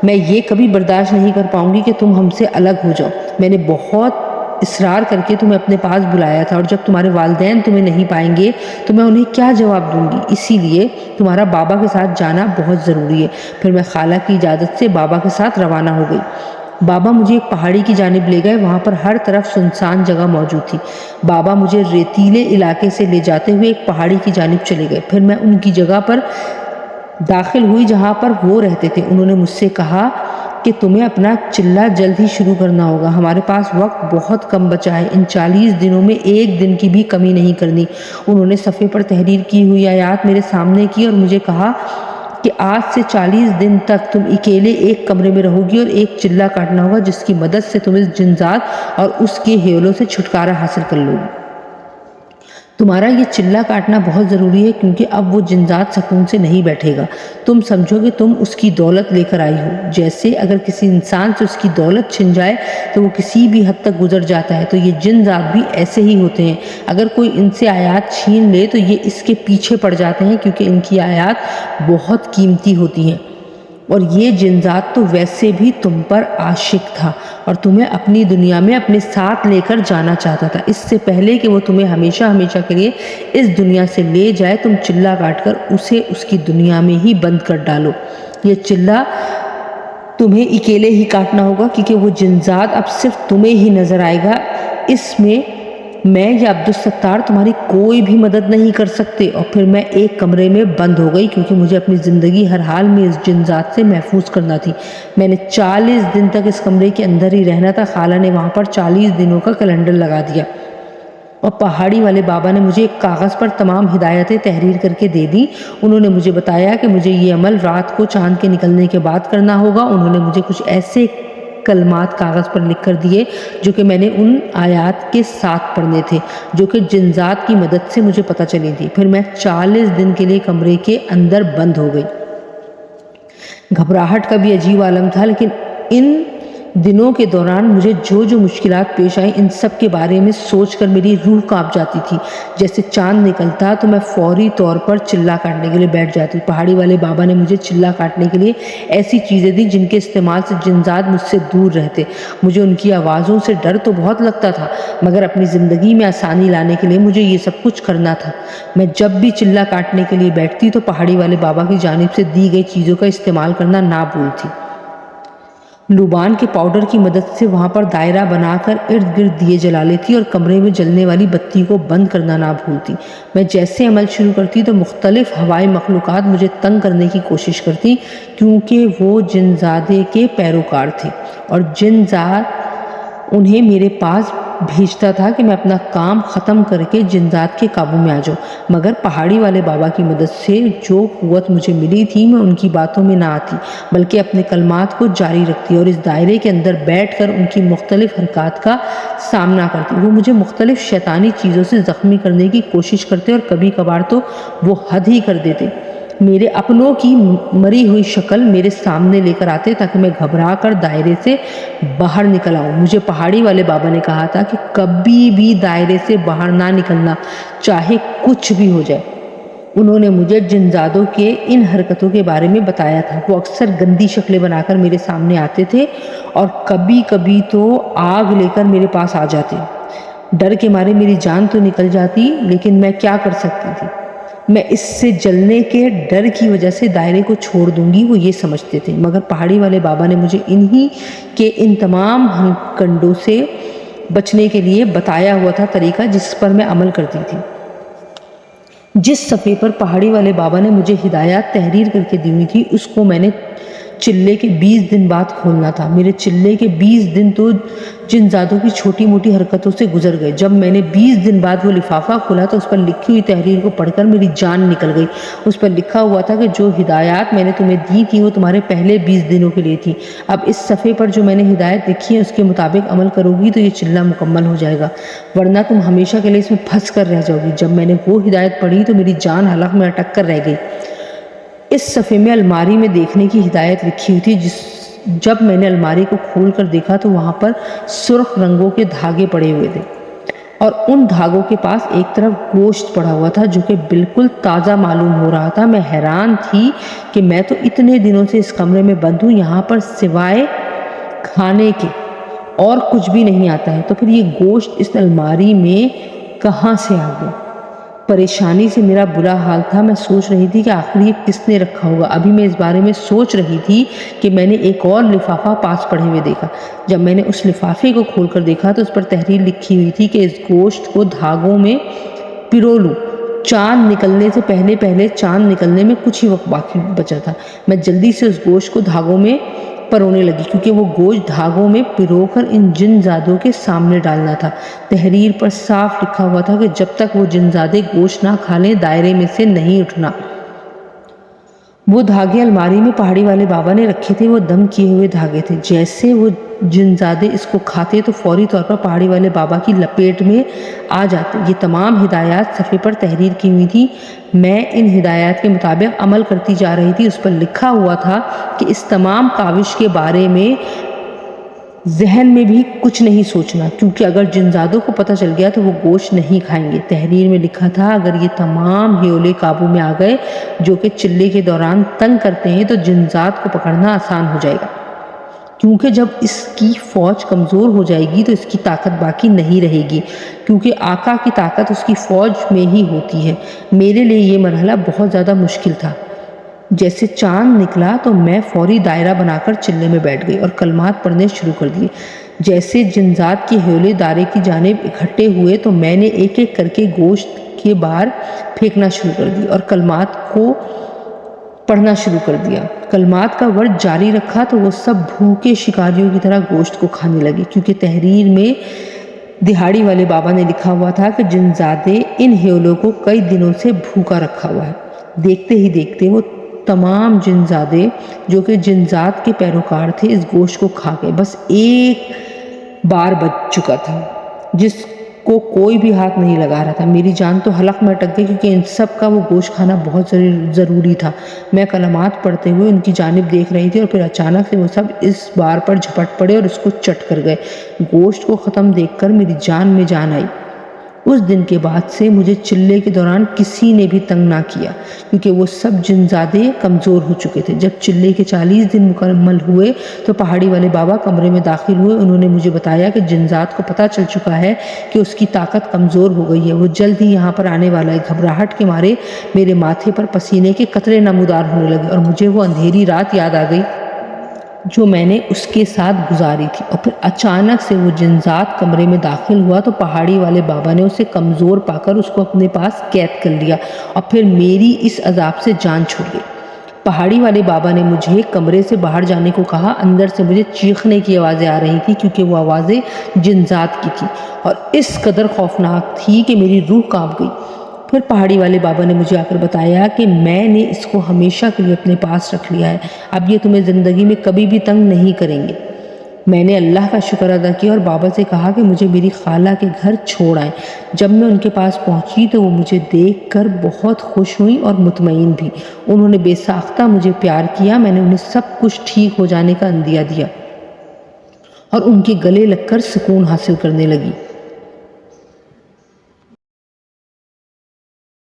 میں یہ کبھی برداشت نہیں کر پاؤں گی کہ تم ہم سے الگ ہو جاؤ۔ میں نے بہت اصرار کر کے تمہیں اپنے پاس بلایا تھا اور جب تمہارے والدین تمہیں نہیں پائیں گے تو میں انہیں کیا جواب دوں گی، اسی لیے تمہارا بابا کے ساتھ جانا بہت ضروری ہے۔ پھر میں خالہ کی اجازت سے بابا کے ساتھ روانہ ہو گئی۔ بابا مجھے ایک پہاڑی کی جانب لے گئے، وہاں پر ہر طرف سنسان جگہ موجود تھی۔ بابا مجھے ریتیلے علاقے سے لے جاتے ہوئے ایک پہاڑی کی جانب چلے گئے۔ پھر میں ان کی جگہ پر داخل ہوئی جہاں پر وہ رہتے تھے۔ انہوں نے مجھ سے کہا کہ تمہیں اپنا چلہ جلد ہی شروع کرنا ہوگا، ہمارے پاس وقت بہت کم بچا ہے، ان 40 دنوں میں ایک دن کی بھی کمی نہیں کرنی۔ انہوں نے صفحے پر تحریر کی ہوئی آیات میرے سامنے کی اور مجھے کہا کہ آج سے 40 دن تک تم اکیلے ایک کمرے میں رہو گی اور ایک چلہ کاٹنا ہوگا جس کی مدد سے تم اس جنذات اور اس کے ہیولوں سے چھٹکارا حاصل کر لو گی۔ تمہارا یہ چلہ کاٹنا بہت ضروری ہے کیونکہ اب وہ جنذات سکون سے نہیں بیٹھے گا۔ تم سمجھو کہ تم اس کی دولت لے کر آئی ہو، جیسے اگر کسی انسان سے اس کی دولت چھن جائے تو وہ کسی بھی حد تک گزر جاتا ہے، تو یہ جنذات بھی ایسے ہی ہوتے ہیں۔ اگر کوئی ان سے آیات چھین لے تو یہ اس کے پیچھے پڑ جاتے ہیں کیونکہ ان کی آیات بہت قیمتی ہوتی ہیں، اور یہ جنذات تو ویسے بھی تم پر عاشق تھا اور تمہیں اپنی دنیا میں اپنے ساتھ لے کر جانا چاہتا تھا۔ اس سے پہلے کہ وہ تمہیں ہمیشہ ہمیشہ کے لیے اس دنیا سے لے جائے، تم چلہ کاٹ کر اسے اس کی دنیا میں ہی بند کر ڈالو۔ یہ چلہ تمہیں اکیلے ہی کاٹنا ہوگا کیونکہ وہ جنذات اب صرف تمہیں ہی نظر آئے گا، اس میں میں یا عبدالستار تمہاری کوئی بھی مدد نہیں کر سکتے۔ اور پھر میں ایک کمرے میں بند ہو گئی کیونکہ مجھے اپنی زندگی ہر حال میں اس جنذات سے محفوظ کرنا تھی۔ میں نے 40 دن تک اس کمرے کے اندر ہی رہنا تھا۔ خالہ نے وہاں پر 40 دنوں کا کیلنڈر لگا دیا اور پہاڑی والے بابا نے مجھے ایک کاغذ پر تمام ہدایتیں تحریر کر کے دے دی۔ انہوں نے مجھے بتایا کہ مجھے یہ عمل رات کو چاند کے نکلنے کے بعد کرنا ہوگا۔ انہوں نے مجھے کچھ ایسے کلمات کاغذ پر لکھ کر دیے جو کہ میں نے ان آیات کے ساتھ پڑھنے تھے جو کہ جنذات کی مدد سے مجھے پتہ چلی تھی۔ پھر میں 40 دن کے لیے کمرے کے اندر بند ہو گئی۔ گھبراہٹ کا بھی عجیب عالم تھا، لیکن ان دنوں کے دوران مجھے جو جو مشکلات پیش آئیں ان سب کے بارے میں سوچ کر میری روح کانپ جاتی تھی۔ جیسے چاند نکلتا تو میں فوری طور پر چلہ کاٹنے کے لیے بیٹھ جاتی۔ پہاڑی والے بابا نے مجھے چلہ کاٹنے کے لیے ایسی چیزیں دی جن کے استعمال سے جنذات مجھ سے دور رہتے۔ مجھے ان کی آوازوں سے ڈر تو بہت لگتا تھا مگر اپنی زندگی میں آسانی لانے کے لیے مجھے یہ سب کچھ کرنا تھا۔ میں جب بھی چلہ کاٹنے کے لیے بیٹھتی تو پہاڑی والے بابا کی جانب سے دی گئی چیزوں کا استعمال کرنا نہ بھولتی۔ لوبان کے پاؤڈر کی مدد سے وہاں پر دائرہ بنا کر ارد گرد دیے جلا لیتی اور کمرے میں جلنے والی بتی کو بند کرنا نہ بھولتی۔ میں جیسے عمل شروع کرتی تو مختلف ہوائی مخلوقات مجھے تنگ کرنے کی کوشش کرتی کیونکہ وہ جنزادے کے پیروکار تھے اور جنزاد انہیں میرے پاس بھیجتا تھا کہ میں اپنا کام ختم کر کے جنذات کے قابو میں آ جاؤں۔ مگر پہاڑی والے بابا کی مدد سے جو قوت مجھے ملی تھی میں ان کی باتوں میں نہ آتی بلکہ اپنے کلمات کو جاری رکھتی اور اس دائرے کے اندر بیٹھ کر ان کی مختلف حرکات کا سامنا کرتی۔ وہ مجھے مختلف شیطانی چیزوں سے زخمی کرنے کی کوشش کرتے اور کبھی کبھار تو وہ حد ہی کر دیتے۔ میرے اپنوں کی مری ہوئی شکل میرے سامنے لے کر آتے تاکہ میں گھبرا کر دائرے سے باہر نکل آؤں۔ مجھے پہاڑی والے بابا نے کہا تھا کہ کبھی بھی دائرے سے باہر نہ نکلنا، چاہے کچھ بھی ہو جائے۔ انہوں نے مجھے جنزادوں کے ان حرکتوں کے بارے میں بتایا تھا۔ وہ اکثر گندی شکلیں بنا کر میرے سامنے آتے تھے اور کبھی کبھی تو آگ لے کر میرے پاس آ جاتے۔ ڈر کے مارے میری جان تو نکل جاتی، لیکن میں کیا کر سکتی تھی؟ میں اس سے جلنے کے ڈر کی وجہ سے دائرے کو چھوڑ دوں گی، وہ یہ سمجھتے تھے۔ مگر پہاڑی والے بابا نے مجھے انہی کے ان تمام کنڈوں سے بچنے کے لیے بتایا ہوا تھا طریقہ، جس پر میں عمل کرتی تھی۔ جس صفحے پر پہاڑی والے بابا نے مجھے ہدایات تحریر کر کے دی ہوئی تھی، اس کو میں نے چلے کے 20 دن بعد کھولنا تھا۔ میرے چلے کے 20 دن تو جنزادوں کی چھوٹی موٹی حرکتوں سے گزر گئے۔ جب میں نے 20 دن بعد وہ لفافہ کھولا تو اس پر لکھی ہوئی تحریر کو پڑھ کر میری جان نکل گئی۔ اس پر لکھا ہوا تھا کہ جو ہدایات میں نے تمہیں دی تھی وہ تمہارے پہلے 20 دنوں کے لیے تھی۔ اب اس صفحے پر جو میں نے ہدایت لکھی ہے اس کے مطابق عمل کرو گی تو یہ چلہ مکمل ہو جائے گا، ورنہ تم ہمیشہ کے لیے اس میں پھنس کر رہ جاؤ گی۔ جب میں نے وہ ہدایت پڑھی تو میری جان حلق میں اٹک کر رہ گئی۔ اس صفحے میں الماری میں دیکھنے کی ہدایت لکھی ہوئی تھی۔ جب میں نے الماری کو کھول کر دیکھا تو وہاں پر سرخ رنگوں کے دھاگے پڑے ہوئے تھے اور ان دھاگوں کے پاس ایک طرف گوشت پڑا ہوا تھا جو کہ بالکل تازہ معلوم ہو رہا تھا۔ میں حیران تھی کہ میں تو اتنے دنوں سے اس کمرے میں بند ہوں، یہاں پر سوائے کھانے کے اور کچھ بھی نہیں آتا ہے، تو پھر یہ گوشت اس الماری میں کہاں سے آ گیا؟ پریشانی سے میرا برا حال تھا۔ میں سوچ رہی تھی کہ آخر یہ کس نے رکھا ہوگا۔ ابھی میں اس بارے میں سوچ رہی تھی کہ میں نے ایک اور لفافہ پاس پڑے ہوئے دیکھا۔ جب میں نے اس لفافے کو کھول کر دیکھا تو اس پر تحریر لکھی ہوئی تھی کہ اس گوشت کو دھاگوں میں پرو لوں، چاند نکلنے سے پہلے چاند نکلنے میں کچھ ہی وقت باقی بچا تھا۔ میں جلدی سے اس گوشت کو دھاگوں میں پرونے لگی کیونکہ وہ گوشت دھاگوں میں پرو کر ان جن زادوں کے سامنے ڈالنا تھا۔ تحریر پر صاف لکھا ہوا تھا کہ جب تک وہ جن زادے گوشت نہ کھا لیں دائرے میں سے نہیں اٹھنا۔ وہ دھاگے الماری میں پہاڑی والے بابا نے رکھے تھے، وہ دم کیے ہوئے دھاگے تھے۔ جیسے وہ جنزادے اس کو کھاتے تو فوری طور پر پہاڑی والے بابا کی لپیٹ میں آ جاتے۔ یہ تمام ہدایات صفحے پر تحریر کی ہوئی تھی۔ میں ان ہدایات کے مطابق عمل کرتی جا رہی تھی۔ اس پر لکھا ہوا تھا کہ اس تمام کاوش کے بارے میں ذہن میں بھی کچھ نہیں سوچنا، کیونکہ اگر جنزادوں کو پتہ چل گیا تو وہ گوشت نہیں کھائیں گے۔ تحریر میں لکھا تھا اگر یہ تمام ہیولے قابو میں آ گئے جو کہ چلے کے دوران تنگ کرتے ہیں تو جنزاد کو پکڑنا آسان ہو جائے گا، کیونکہ جب اس کی فوج کمزور ہو جائے گی تو اس کی طاقت باقی نہیں رہے گی، کیونکہ آقا کی طاقت اس کی فوج میں ہی ہوتی ہے۔ میرے لیے یہ مرحلہ بہت زیادہ مشکل تھا۔ جیسے چاند نکلا تو میں فوری دائرہ بنا کر چلے میں بیٹھ گئی اور کلمات پڑھنے شروع کر دیے۔ جیسے جنزاد کے ہیولے دائرے کی جانب اکٹھے ہوئے تو میں نے ایک ایک کر کے گوشت کے بار پھینکنا شروع کر دی اور کلمات کو پڑھنا شروع کر دیا۔ کلمات کا ورد جاری رکھا تو وہ سب بھوکے شکاریوں کی طرح گوشت کو کھانے لگے، کیونکہ تحریر میں دہاڑی والے بابا نے لکھا ہوا تھا کہ جنزادے ان ہیولوں کو کئی دنوں سے بھوکا رکھا ہوا ہے۔ دیکھتے ہی دیکھتے وہ تمام جنزادے جو کہ جنزاد کے پیروکار تھے اس گوشت کو کھا گئے۔ بس ایک بار بچ چکا تھا جس کو کوئی بھی ہاتھ نہیں لگا رہا تھا۔ میری جان تو حلق میں اٹک گئی کیونکہ ان سب کا وہ گوشت کھانا بہت ضروری تھا۔ میں کلمات پڑھتے ہوئے ان کی جانب دیکھ رہی تھی اور پھر اچانک سے وہ سب اس بار پر جھپٹ پڑے اور اس کو چٹ کر گئے۔ گوشت کو ختم دیکھ کر میری جان میں جان آئی۔ اس دن کے بعد سے مجھے چلے کے دوران کسی نے بھی تنگ نہ کیا، کیونکہ وہ سب جنزادے کمزور ہو چکے تھے۔ جب چلے کے 40 دن مکمل ہوئے تو پہاڑی والے بابا کمرے میں داخل ہوئے۔ انہوں نے مجھے بتایا کہ جنزاد کو پتہ چل چکا ہے کہ اس کی طاقت کمزور ہو گئی ہے، وہ جلد ہی یہاں پر آنے والا ہے۔ گھبراہٹ کے مارے میرے ماتھے پر پسینے کے قطرے نمودار ہونے لگے اور مجھے وہ اندھیری رات یاد آ گئی جو میں نے اس کے ساتھ گزاری تھی۔ اور پھر اچانک سے وہ جنزاد کمرے میں داخل ہوا تو پہاڑی والے بابا نے اسے کمزور پا کر اس کو اپنے پاس قید کر لیا اور پھر میری اس عذاب سے جان چھوڑ گئی۔ پہاڑی والے بابا نے مجھے کمرے سے باہر جانے کو کہا۔ اندر سے مجھے چیخنے کی آوازیں آ رہی تھی کیونکہ وہ آوازیں جنزاد کی تھی اور اس قدر خوفناک تھی کہ میری روح کانپ گئی۔ پھر پہاڑی والے بابا نے مجھے آ کر بتایا کہ میں نے اس کو ہمیشہ کے لیے اپنے پاس رکھ لیا ہے، اب یہ تمہیں زندگی میں کبھی بھی تنگ نہیں کریں گے۔ میں نے اللہ کا شکر ادا کیا اور بابا سے کہا کہ مجھے میری خالہ کے گھر چھوڑ آئیں۔ جب میں ان کے پاس پہنچی تو وہ مجھے دیکھ کر بہت خوش ہوئی اور مطمئن بھی۔ انہوں نے بے ساختہ مجھے پیار کیا۔ میں نے انہیں سب کچھ ٹھیک ہو جانے کا عندیہ دیا اور ان کے گلے لگ کر سکون حاصل کرنے لگی۔